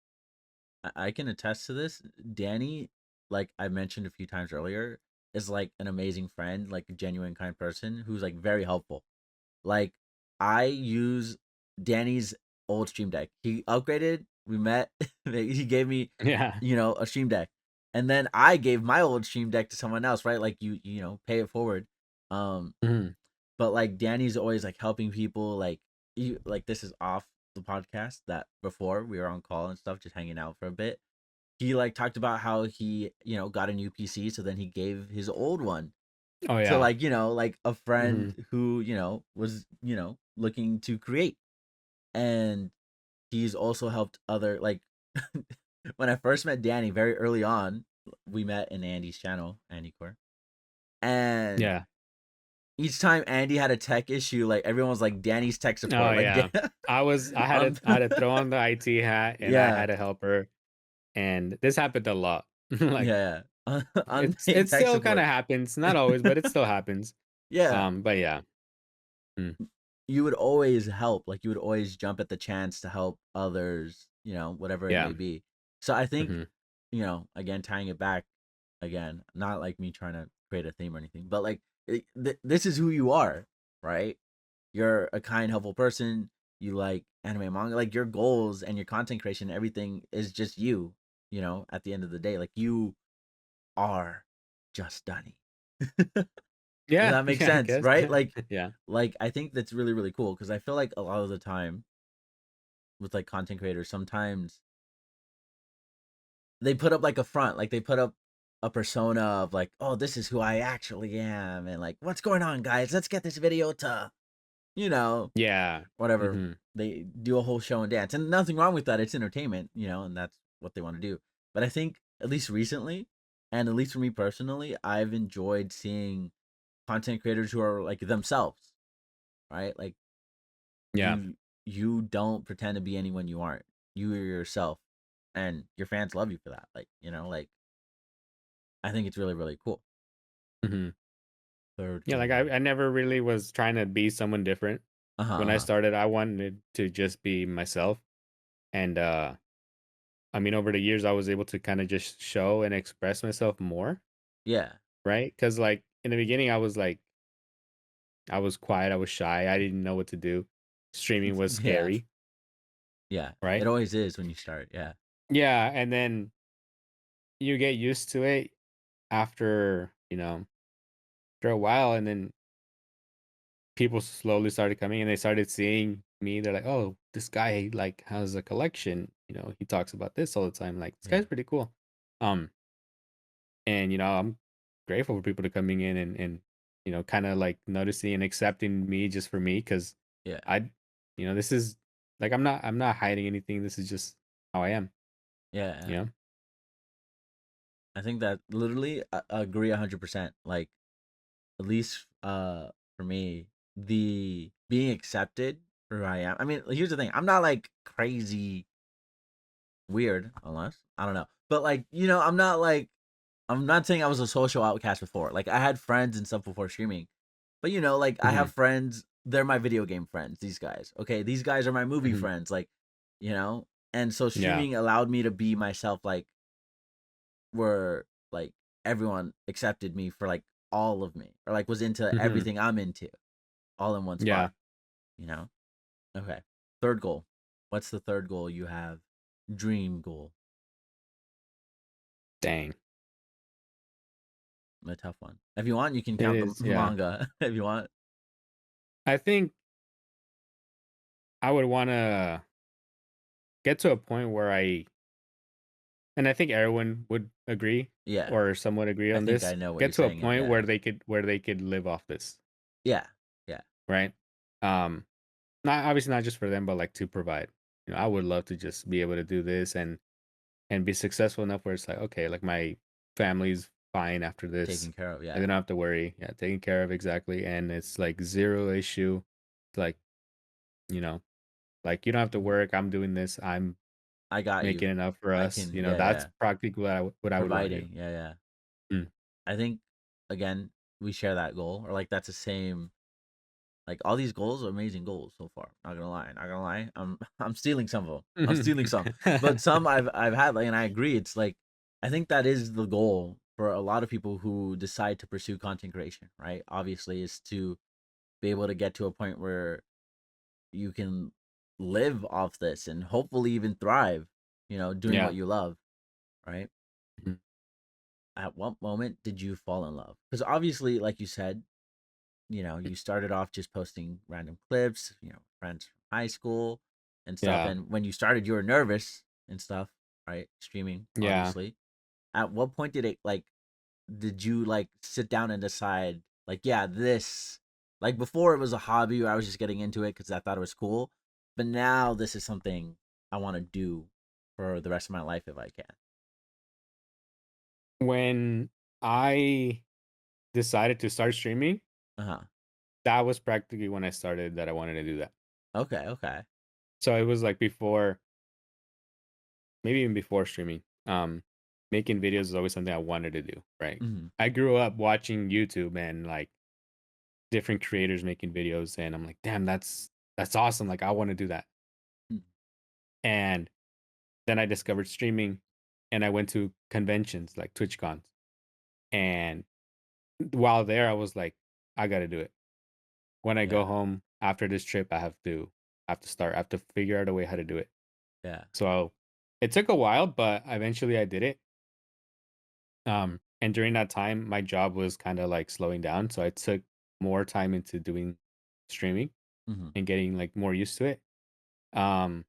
I can attest to this. Danny, like I mentioned a few times earlier, is like an amazing friend, like a genuine kind person who's like very helpful. Like I use Danny's old stream deck. He upgraded, we met, he gave me, Yeah. a stream deck. And then I gave my old stream deck to someone else, right? Like pay it forward. Um Mhm. but like Danny's always like helping people like this is off the podcast that before we were on call and stuff just hanging out for a bit he like talked about how he got a new PC so then he gave his old one Oh to yeah. like a friend Mhm. who was looking to create and he's also helped other like when I first met Danny very early on we met in Andy's channel Andy Core and Yeah. each time Andy had a tech issue, like everyone was like Danny's tech Oh support. Like, yeah. I had um, to throw on the IT hat and I yeah, had to help her. And this happened a lot. Like yeah, yeah. it Unpaid tech still kind of support. happens. Not always, but it still happens. Yeah, But yeah. Mm, you would always help. Like, you would always jump at the chance to help others. Whatever it yeah. may be. So I think, Hmm. again, tying it back, again, not like me trying to create a theme or anything, but like this is who you are, right? You're a kind, helpful person. You like anime manga. Like your goals and your content creation, everything is just you. At the end of the day, like you are just Dunny. Does Yeah. that make Yeah, I sense? guess. Right? Like, Yeah. like I think that's really really cool because I feel like a lot of the time with like content creators, sometimes they put up like a front, like they put up a persona of like, oh, this is who I actually am, and like, what's going on, guys? Let's get this video to, you know, Yeah. whatever. Hmm. They do a whole show and dance, and nothing wrong with that. It's entertainment, and that's what they want to do. But I think at least recently, And at least for me personally, I've enjoyed seeing content creators who are like themselves, right? Like Yeah. you don't pretend to be anyone you aren't. You are yourself, and your fans love you for that. Like, like I think it's really really cool. Hmm. Third Yeah, like goal. I never really was trying to be someone different. Uh-huh, When I uh-huh. started, I wanted to just be myself. And I mean, over the years, I was able to kind of just show and express myself more, Yeah. right? Because like in the beginning, I was quiet, I was shy, I didn't know what to do. Streaming was Yeah. scary, Yeah. It right? always is when you start. Yeah. Yeah, and then you get used to it after, after a while, and then people slowly started coming and they started seeing me. They're like, "Oh, this guy like has a collection. He talks about this all the time. Like this Yeah. guy's pretty cool." Um, and I'm grateful for people to coming in and kind of like noticing and accepting me just for me because Yeah. I, this is like I'm not hiding anything. This is just how I am. Yeah. You Yeah. know. I think that literally I agree 100%. Like at least for me, the being accepted for who I am. I mean, here's the thing. I'm not like crazy weird unless I don't know. But like, I'm not saying I was a social outcast before. Like I had friends and stuff before streaming. But like I Hmm. have friends, they're my video game friends, these guys. Okay, these guys are my movie Hmm. friends like, you know? And so Yeah. streaming allowed me to be myself like where like everyone accepted me for like all of me or like was into Hmm. everything I'm into all in one spot, Yeah. you know? Okay. Third goal. What's the third goal you have? Dream goal. Dang. A tough one. If you want, you can It count the is. Yeah. manga if you want. I think I would want to get to a point where and I think everyone would agree Yeah. or somewhat agree I on think this, I know what get you're to a saying. point Yeah. where they could live off this, Yeah. Yeah. right? Um not obviously not just for them, but like to provide. I would love to just be able to do this and be successful enough where it's like, okay, like my family's fine after this. Taken care of. Like Yeah. they don't have to worry. Yeah, taken care of exactly. And it's like zero issue. It's like, you know, like you don't have to Mhm. work. I'm doing this. I'm I got you. making enough for I us. can. Yeah. That's Yeah. practically what I would want to do. Providing. Yeah. Yeah. Mm. I think again we share that goal or like that's the same. Like all these goals are amazing goals so far. Not gonna lie. Not gonna lie. I'm stealing some of them. I'm stealing some, but some I've had like, and I agree. It's like I think that is the goal for a lot of people who decide to pursue content creation. Right. Obviously, is to be able to get to a point where you can live off this and hopefully even thrive. Doing Yeah. what you love. Right. Mhm. At what moment did you fall in love? Because obviously, like you said, you started off just posting random clips, friends from high school and stuff. Yeah. And when you started, you were nervous and stuff, right? Streaming, Yeah. obviously. At what point did you like sit down and decide, like, yeah, this, like before it was a hobby or I was just getting into it because I thought it was cool. But now this is something I want to do for the rest of my life if I can. When I decided to start streaming, Uh huh. that was practically when I started that I wanted to do that. Okay. Okay. So it was like before, maybe even before streaming. Making videos is always something I wanted to do, right? Mm-hmm. I grew up watching YouTube and like different creators making videos, and I'm like, damn, that's awesome. Like I want to do that. And then I discovered streaming, and I went to conventions like TwitchCons, and while there, I was like, I got to do it. When I go Yeah. home after this trip, I have to figure out a way how to do it. Yeah. So it took a while, but eventually I did it. And during that time, my job was kind of like slowing down, so I took more time into doing streaming Mm-hmm. and getting like more used to it. Um,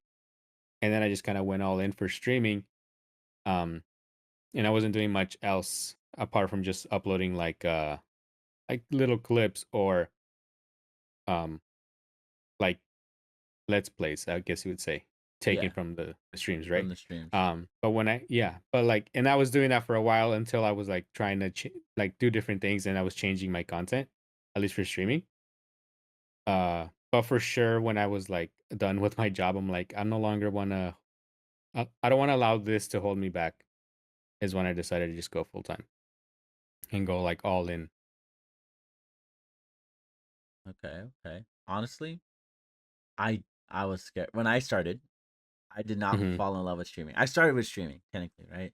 and then I just kind of went all in for streaming. Um, and I wasn't doing much else apart from just uploading like little clips or um like let's plays, I guess you would say. taken Yeah, from the streams, from right? the streams. But when I yeah, but like, and I was doing that for a while until I was like trying to like do different things, and I was changing my content, at least for streaming. But for sure, when I was like done with my job, I'm like, I no longer want to. I don't want to allow this to hold me back. Is when I decided to just go full time and go like all in. Okay, okay. Honestly, I was scared when I started. I did not Hmm. fall in love with streaming. I started with streaming technically, right?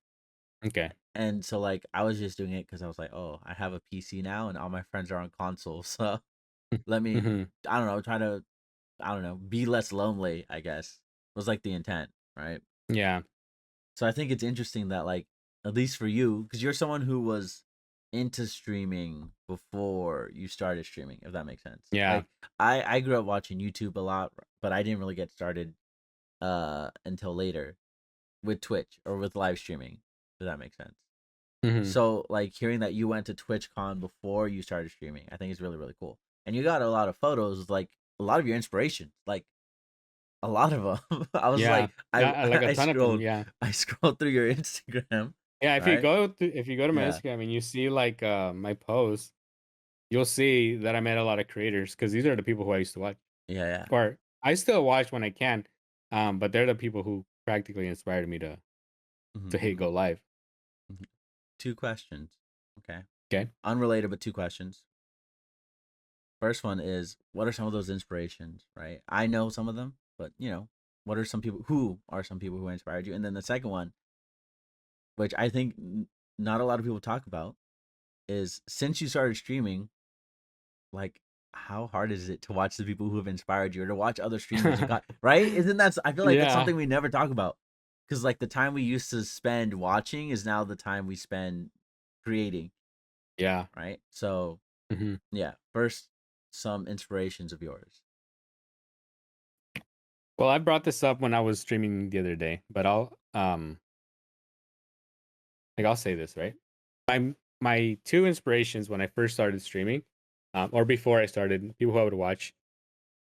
Okay. And so like I was just doing it because I was like, oh, I have a PC now, and all my friends are on consoles, so let me, Hmm. I don't know, try to, I don't know, be less lonely. I guess was like the intent, right? Yeah. So I think it's interesting that like at least for you, because you're someone who was into streaming before you started streaming, if that makes sense. Yeah. Like I grew up watching YouTube a lot, but I didn't really get started until later with Twitch or with live streaming, if that makes sense. Hmm. So like hearing that you went to TwitchCon before you started streaming, I think is really really cool. And you got a lot of photos with like a lot of your inspiration, like a lot of them. I was Yeah. like, Like a I ton of them. scrolled, Yeah. I scrolled through your Instagram, Yeah. right? If you go to my Yeah, Instagram and you see like my posts, you'll see that I met a lot of creators because these are the people who I used to watch, yeah, yeah. or I still watch when I can. But they're the people who practically inspired me to hit Mm-hmm. go live. Two questions. Okay, Okay. unrelated, but two questions. First one is, what are some of those inspirations? Right, I know some of them, but what are some people who inspired you? And then the second one, which I think not a lot of people talk about, is since you started streaming, like how hard is it to watch the people who have inspired you or to watch other streamers and got right? Isn't that I feel like that's Yeah. something we never talk about. Cuz like the time we used to spend watching is now the time we spend creating, Yeah. right? So, Hmm. yeah, first some inspirations of yours. Well, I brought this up when I was streaming the other day, but I'll say this, right? My two inspirations when I first started streaming, or before I started, people who I would watch.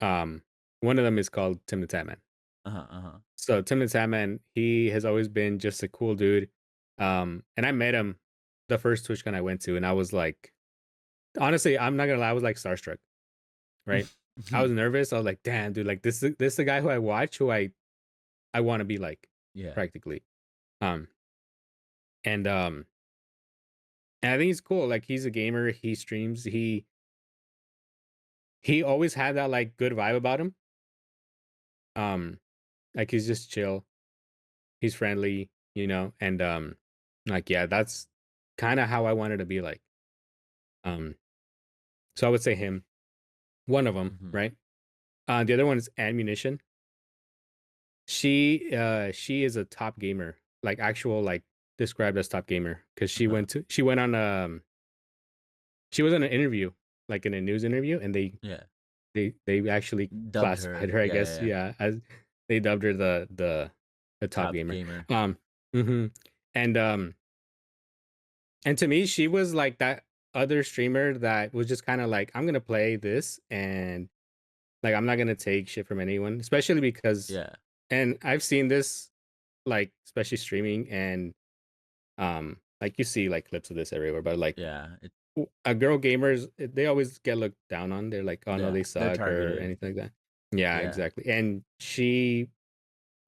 Um, One of them is called Tim the Tatman. Uh-huh, uh-huh. So Tim the Tatman, he has always been just a cool dude. And I met him the first TwitchCon I went to, and I was like, honestly, I'm not gonna lie, I was like starstruck, right? I was nervous. I was like, damn, dude, like this is the guy who I watch, who I want to be like, Yeah. practically. Um, and and I think he's cool. Like he's a gamer. He streams. He always had that like good vibe about him. Um, like he's just chill. He's friendly, and like yeah, that's kind of how I wanted to be like. Um, so I would say him, one of them, Mhm. right? The other one is Ammunition. She is a top gamer, like actual like described as top gamer because Uh-huh. she went on she was in an interview, like in a news interview, and Yeah. they actually Dubbed classified her. her, I Yeah, yeah, guess, yeah. yeah, as they dubbed her the top Top gamer. gamer. Um, mhm, and to me, she was like that other streamer that was just kind of like, I'm gonna play this and like I'm not gonna take shit from anyone, especially because, Yeah. and I've seen this like especially streaming and like you see like clips of this everywhere, but like Yeah. a girl gamers, they always get looked down on. They're like, oh no, Yeah, they they're suck or targeted. anything like that. Yeah, Yeah. exactly. And she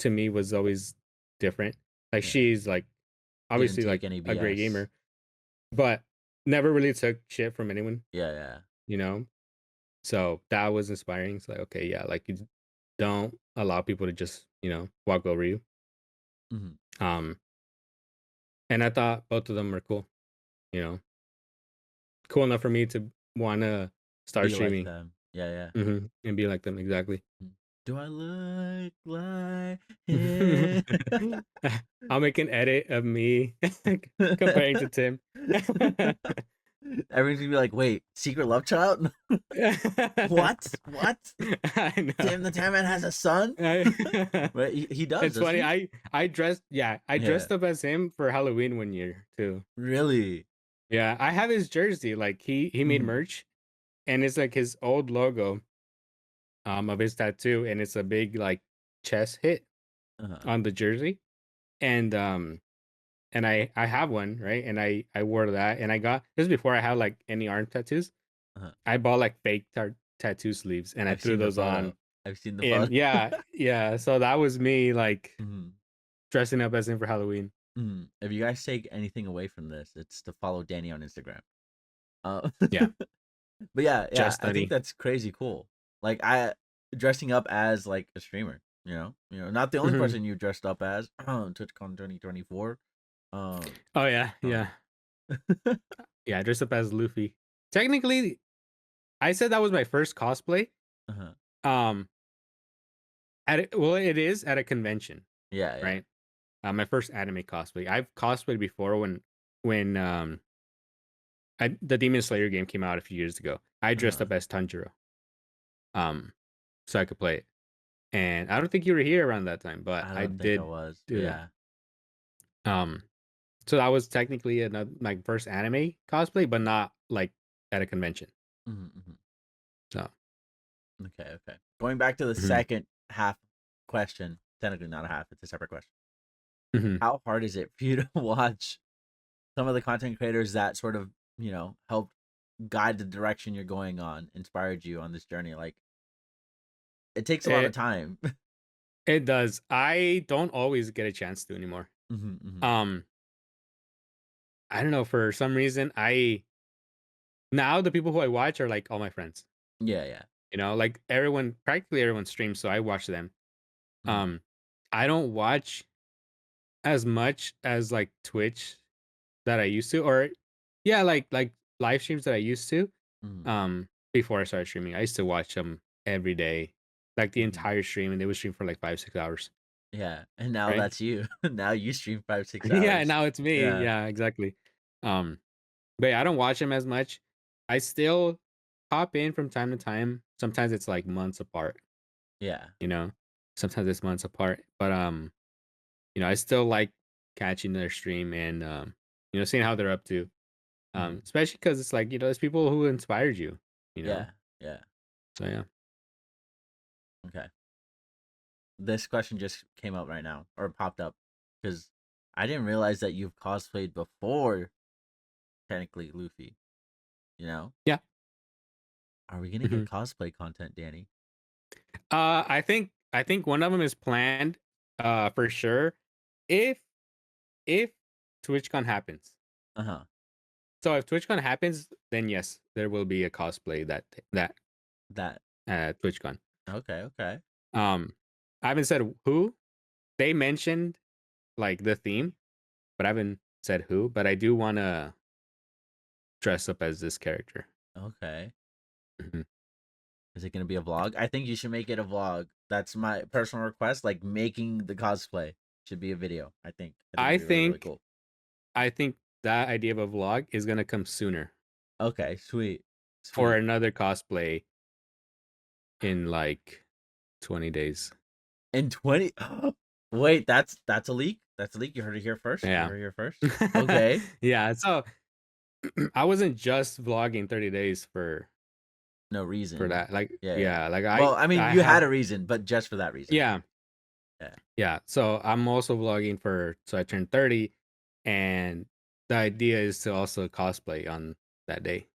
to me was always different. Like Yeah. she's like Didn't obviously take like any a great BS. gamer, but never really took shit from anyone, Yeah, yeah. you know? So that was inspiring. It's like, okay, yeah, like you don't allow people to just, walk over you. Mhm. Um, and I thought both of them were cool, you know, cool enough for me to want to start Be like streaming, them. Yeah, yeah. and be like them. Exactly. Mm. Do I look like him? I'll make an edit of me comparing to Tim. Everyone's gonna be like, wait, secret love child? What? What? I know. Tim the Tan Man has a son? Right? He does, It's doesn't funny. he? I Yeah. dressed up as him for Halloween one year too. Really? Yeah, I have his jersey. Like he made Mhm. merch, and it's like his old logo of his tattoo, and it's a big like chest hit. Uh-huh. on the jersey, and I have one, right? And I wore that, and I got this is before I had like any arm tattoos. Uh-huh. I bought like fake tattoo sleeves, and I I've threw seen the those on. photo. I've seen the And photo. yeah, yeah. So that was me like Mhm. dressing up as him for Halloween. Mhm. If you guys take anything away from this, it's to follow Danny on Instagram. Uh, Yeah, but yeah, yeah, just I think Danny. that's crazy cool. Like I dressing up as like a streamer, not the only Hmm. person you dressed up as TwitchCon 2024. Um, Oh yeah, uh, yeah, yeah. I dressed up as Luffy. Technically, I said that was my first cosplay. uh-huh. Um, well, it is at a convention, Yeah, yeah. right? My first anime cosplay. I've cosplayed before when the Demon Slayer game came out a few years ago. I dressed Uh-huh. up as Tanjiro, um, so I could play it. And I don't think you were here around that time, but I I don't think I did was. do that. Yeah. Um, so that was technically another my first anime cosplay, but not like at a convention. Hmm. So, Okay, okay. Going back to the mhm, second half question, technically not a half, it's a separate question. mhm. How hard is it for you to watch some of the content creators that sort of, helped guide the direction you're going on, inspired you on this journey? Like, it takes a lot of it time. it does. I don't always get a chance to anymore. Hmm. Hmm. Um, I don't know, for some reason now the people who I watch are like all my friends. Yeah, yeah. Like practically everyone streams, so I watch them. Hmm. Um, I don't watch as much as like Twitch that I used to, or yeah, like live streams that I used to. Hmm. Before I started streaming, I used to watch them every day, like the Hmm. entire stream, and they would stream for like 5 6 hours, Yeah, and now right? that's you. Now you stream 5 6 Yeah, hours. now it's me. Yeah, Yeah, exactly. Um, but yeah, I don't watch them as much. I still pop in from time to time. Sometimes it's like months apart, yeah. you know. Sometimes it's months apart, but I still like catching their stream and seeing how they're up to. Hmm. Especially because it's like there's people who inspired you, you know. Yeah, yeah. So yeah, Okay. This question just came up right now or popped up because I didn't realize that you've cosplayed before technically Luffy. You know, yeah. are we gonna get Mhm. cosplay content, Danny? I think one of them is planned, for sure. If if TwitchCon happens, Uh huh. so if TwitchCon happens, then yes, there will be a cosplay that That TwitchCon. okay, okay. Um, I haven't said who. They mentioned like the theme, but I haven't said who. But I do want to dress up as this character. Okay. Mhm. Is it gonna be a vlog? I think you should make it a vlog. That's my personal request. Like making the cosplay should be a video. I think. I think I it'd be really really think cool. I think that idea of a vlog is gonna come sooner Okay. Sweet. for Sweet. another cosplay in like 20 days. In 20. Wait, that's a leak. That's a leak. You heard it here first. You Yeah. heard it here first. Okay. Yeah. So I wasn't just vlogging 30 days No for reason. that. Like, Yeah, yeah. yeah, like Well, I mean, I you had have a reason, but just for that reason. yeah, Yeah, yeah. So I'm also vlogging so I turned 30, and the idea is to also cosplay on that day.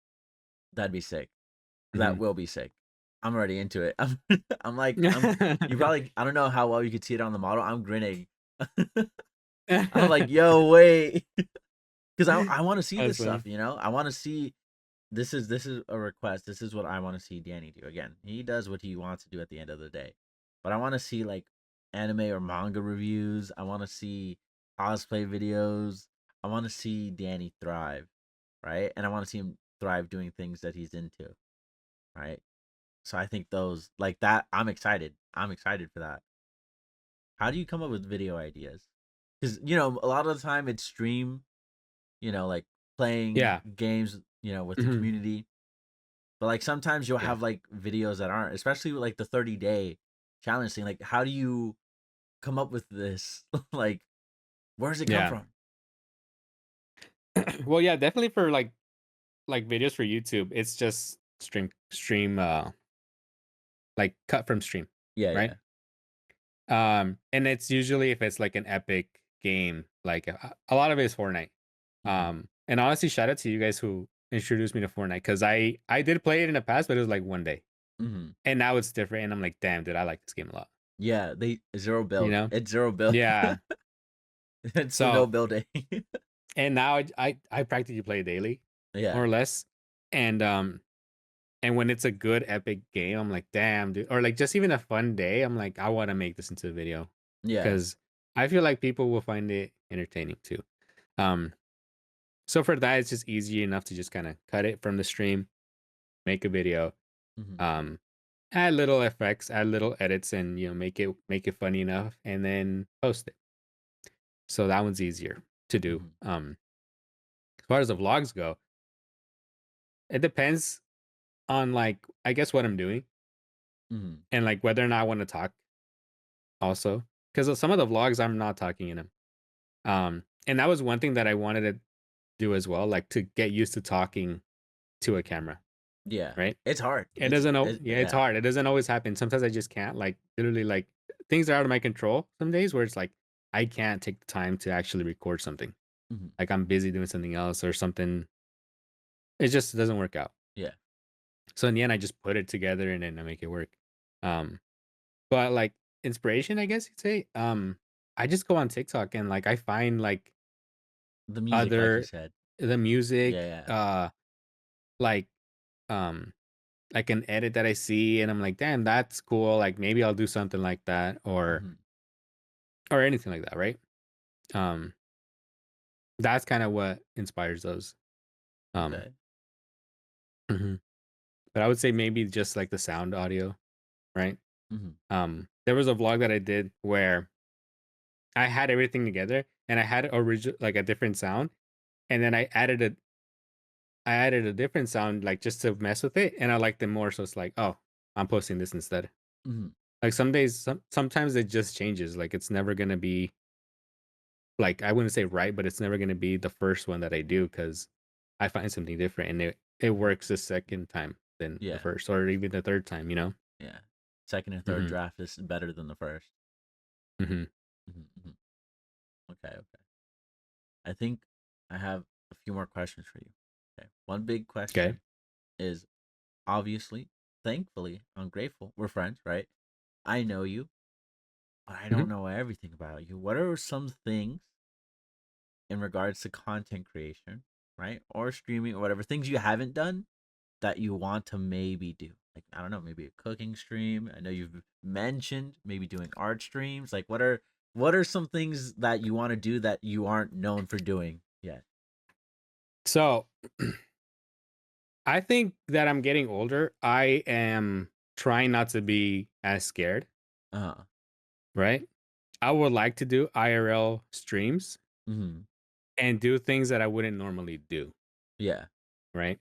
that'd be sick. That Mhm. will be sick. I'm already into it. I'm. You probably. I don't know how well you could see it on the model. I'm grinning. I'm like, yo, wait, because I want to see That's this funny. stuff. I want to see. This is a request. This is what I want to see Danny do. Again, he does what he wants to do at the end of the day, but I want to see like anime or manga reviews. I want to see cosplay videos. I want to see Danny thrive, right? And I want to see him thrive doing things that he's into, right? So I think those like that. I'm excited. I'm excited for that. How do you come up with video ideas? Because a lot of the time it's stream. Like playing Yeah. games. With the Mhm. community. But like sometimes you'll Yeah. have like videos that aren't, especially with like the 30-day challenge thing. Like, how do you come up with this? Like, where does it come Yeah. from? Well, yeah, definitely for like videos for YouTube, it's just stream like cut from stream, Yeah, right? yeah. And it's usually if it's like an epic game, like a lot of it is Fortnite. Mhm. And honestly, shout out to you guys who introduced me to Fortnite because I did play it in the past, but it was like one day, Mhm. and now it's different. And I'm like, damn, dude, I like this game a lot. Yeah, they zero You build. know? It's zero build. Yeah. It's the no So building. and now I practically play daily, more Yeah. or less, and and when it's a good epic game, I'm like, damn, dude, or like just even a fun day, I'm like, I want to make this into a video Yeah. because I feel like people will find it entertaining too. Um, so for that, it's just easy enough to just kind of cut it from the stream, make a video, Mhm. um, add little effects, add little edits, and make it funny enough, and then post it. So that one's easier to do. Mhm. As far as the vlogs go, it depends on like I guess what I'm doing Mhm. and like whether or not I want to talk also. Because some of the vlogs I'm not talking in them. And that was one thing that I wanted to do as well, like to get used to talking to a camera, Yeah. right? It's hard. It doesn't know, yeah, it's Yeah. hard. It doesn't always happen. Sometimes I just can't. Like literally, like things are out of my control. Some days where it's like I can't take the time to actually record something. Mhm. Like I'm busy doing something else or something. It just doesn't work out. Yeah. So in the end, I just put it together and then I make it work. Um, but like inspiration, I guess you'd say. I just go on TikTok and like I find like The music, like you other said. the music, Yeah, like um like an edit that I see and I'm like, damn, that's cool. Like maybe I'll do something like that yeah. Mhm. or anything like that, right? Um, that's kind of what inspires those. Um, Okay. mhm. But I would say maybe just like the sound audio, right? Mhm. There was a vlog that I did where I had everything together and I had original like a different sound, and then I added a different sound like just to mess with it, and I liked it more. So it's like, oh, I'm posting this instead. Mhm. Like some days, sometimes it just changes. Like it's never gonna be like I wouldn't say right, but it's never gonna be the first one that I do because I find something different and it works the second time than the Yeah. first or even the third time. You know. Yeah. Second and third Hmm. draft is better than the first. Hmm. Mhm. Mhm. Okay. Okay. I think I have a few more questions for you. Okay. One big Okay. question is obviously, thankfully, I'm grateful. We're friends, right? I know you, but I Hmm. don't know everything about you. What are some things in regards to content creation, right? Or streaming or whatever, things you haven't done that you want to maybe do? Like, I don't know, maybe a cooking stream. I know you've mentioned maybe doing art streams. Like, what are some things that you want to do that you aren't known for doing yet? So I think that I'm getting older. I am trying not to be as scared, Uh-huh. right? I would like to do IRL streams Mm-hmm. and do things that I wouldn't normally do, Yeah. right?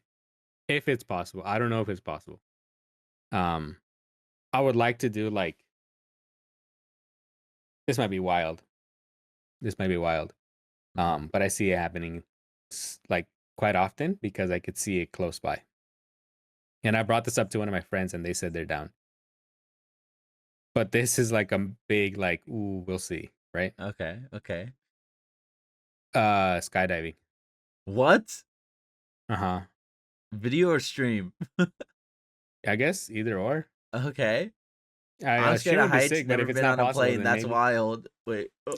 If it's possible. I don't know if it's possible. Um, I would like to do like this might be wild. This might be wild. Mm-hmm. But I see it happening like quite often because I could see it close by. And I brought this up to one of my friends and they said they're down. But this is like a big like, ooh, we'll see, right? Okay. Okay. Skydiving. What? Uh-huh. Video or stream? I guess either or. Okay. I I'm scared stream of would be heights. sick, but Never if it's been not on a possible, plane. then That's maybe. wild. Wait. Well,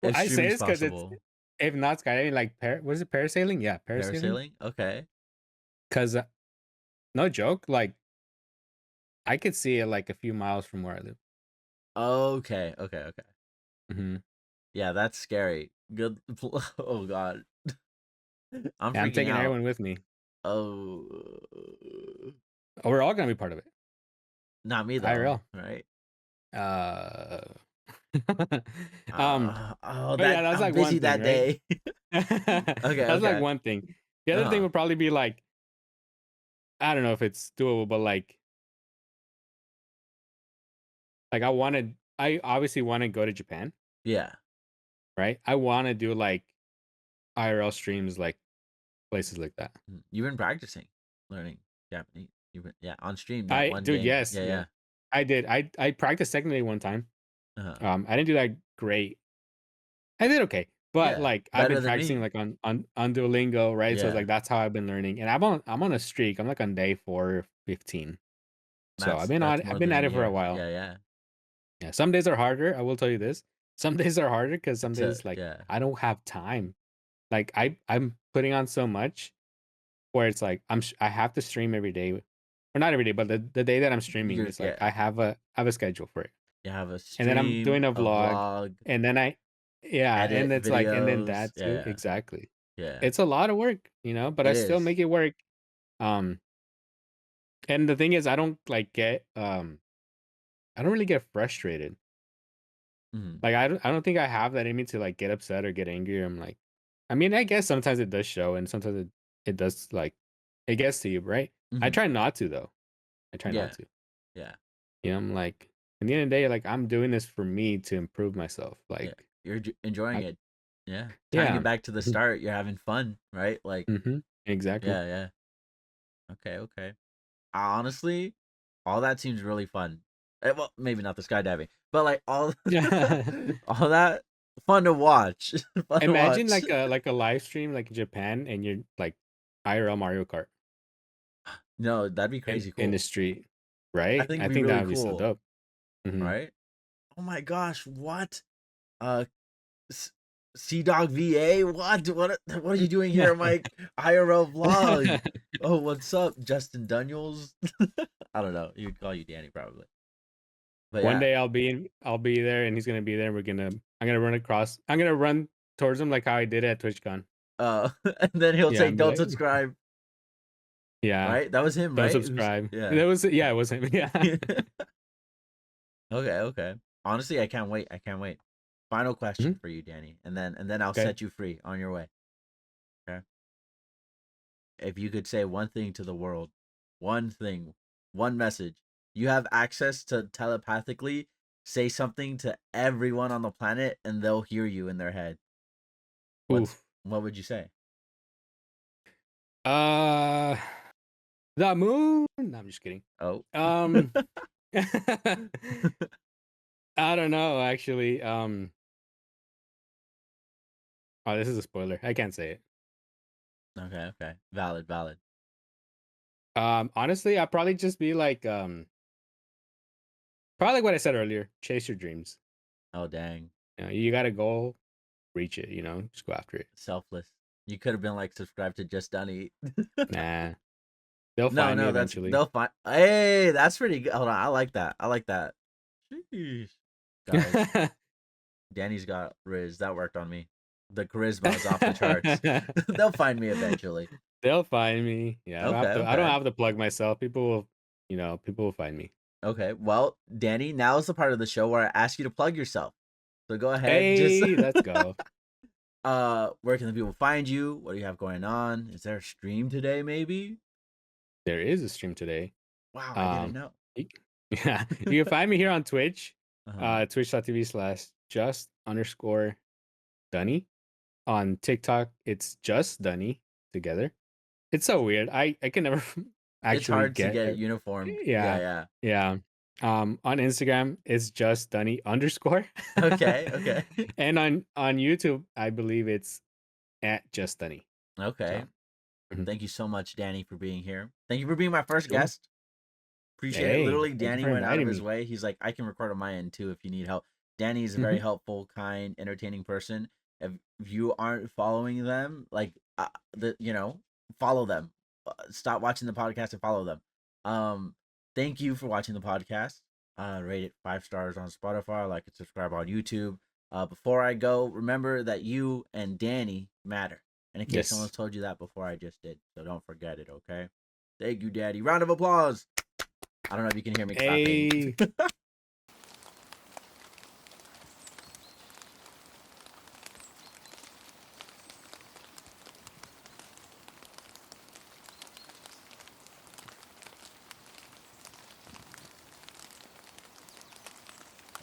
If I say streaming's this because it's possible. if not skydiving, like what is it, parasailing? Yeah, parasailing. Parasailing? Okay. Because no joke, like I could see it like a few miles from where I live. Okay. Okay. Okay. Hmm. Yeah, that's scary. Good. Oh God. I'm Yeah, I'm freaking taking out. everyone with me. Oh. Oh, we're all gonna be part of it. Not me though. IRL. Right. Uh, um, Oh, but yeah, that that's I'm like busy one thing, that right? day. Okay. That's like Okay. one thing. The other thing Uh-huh. would probably be like, I don't know if it's doable, but like I obviously want to go to Japan, Yeah. right? I want to do like IRL streams, like places like that. You've been practicing learning Japanese. You've been, yeah, on stream that I, one dude, game. yes, Yeah. yeah. Yeah. I did. I practiced second day one time. Uh-huh. I didn't do that great. I did okay, but Yeah, like I've better been than practicing me. like on Duolingo, right? So it's Yeah, like that's how I've been learning, and I'm on a streak. I'm like on day 415. So that's I've more been than a at it for a year. while. Yeah, yeah. Yeah, some days are harder. I will tell you this. Some days are harder because some To days like yeah, I don't have time. Like I'm putting on so much where it's like I have to stream every day, or not every day, but the day that I'm streaming, you're it's like yeah. I have a schedule for it, You have a and then I'm stream, doing a a vlog, vlog, and then yeah, and edit it's like and then videos. that too Yeah, exactly. yeah. It's a lot of work, but I It still is. make it work. Um, and the thing is, I don't like get I don't really get frustrated. Mhm. Like I don't think I have that in me to like get upset or get angry. I'm like, I mean, I guess sometimes it does show, and sometimes it does like it gets to you, right? I Mhm. try not to though. I try not Yeah, to. yeah, I'm like, at the end of the day, like I'm doing this for me to improve myself. yeah. Like, You're enjoying I, it. Yeah, tying it yeah, back to the start. You're having fun, right? Like, exactly. yeah, yeah. Okay, okay. Honestly, all that seems really fun. Well, maybe not the skydiving, but like all all that fun to watch. Fun to Imagine watch. like a live stream like in Japan, and you're like IRL Mario Kart No, that'd be crazy in the cool. street, I right? think I it'd be think that really would be so cool, dope. Hmm. right? Oh my gosh, what? Uh, Sea Dog VA? What are you doing here on my IRL vlog? Oh, what's up, Justin Daniels? I don't know. He would call you Danny probably, but One yeah. day I'll be there, and he's gonna be there. I'm gonna run across. I'm gonna run towards him like how I did at TwitchCon. And then he'll Yeah, say, and be "Don't like, subscribe." yeah, Right? That was him, don't right? Who's subscribe. yeah. That was yeah, it was him. Yeah. Okay, okay. Honestly, I can't wait. I can't wait. Final question Mhm. for you, Danny, and then I'll Okay. set you free on your way. Okay. If you could say one thing to the world, one thing, one message, you have access to telepathically say something to everyone on the planet and they'll hear you in their head. What's Oof. what would you say? Uh, the moon. No, I'm just kidding. Oh. Um, I don't know actually. Oh, this is a spoiler. I can't say it. Okay, okay. Valid, valid. Honestly, I'd probably just be like, probably like what I said earlier. Chase your dreams. Oh dang. You got a goal, reach it. Just go after it. Selfless. You could have been like subscribe to Just Dunny. Nah, they'll No, find me no, that's eventually. they'll find. Hey, that's pretty good. Hold on, I like that. I like that. Sheesh. Guys, Danny's got Riz. That worked on me. The charisma is off the charts. They'll find me eventually. They'll find me. Yeah, Okay, I don't okay, have to plug myself. People will find me. okay. Well, Danny, now is the part of the show where I ask you to plug yourself. So go ahead. Just Hey, let's go. where can the people find you? What do you have going on? Is there a stream today? Maybe. There is a stream today. Wow, I didn't Um, know. you- yeah, you can find me here on Twitch, Uh huh. twitch.tv/just_Dunny. On TikTok, it's just Dunny together. It's so weird. I can never It's actually hard to get get it it. uniformed. Yeah, Yeah, yeah. yeah. On Instagram, it's just Dunny underscore. Okay, okay, And on YouTube, I believe it's at just Dunny. okay. So, mhm. Thank you so much, Danny, for being here. Thank you for being my first Sure. guest. Appreciate it. Hey, Literally, thank you Danny for went out of inviting his me. way. He's like, I can record on my end too if you need help. Danny is a very Hmm. helpful, kind, entertaining person. If you aren't following them, like follow them. Stop watching the podcast and follow them. Um, thank you for watching the podcast. Rate it 5 stars on Spotify. Like and subscribe on YouTube. Before I go, remember that you and Danny matter. And in case someone's Yes. told you that before, I just did. So don't forget it, okay? Thank you, Daddy. Round of applause. I don't know if you can hear me clapping. Hey.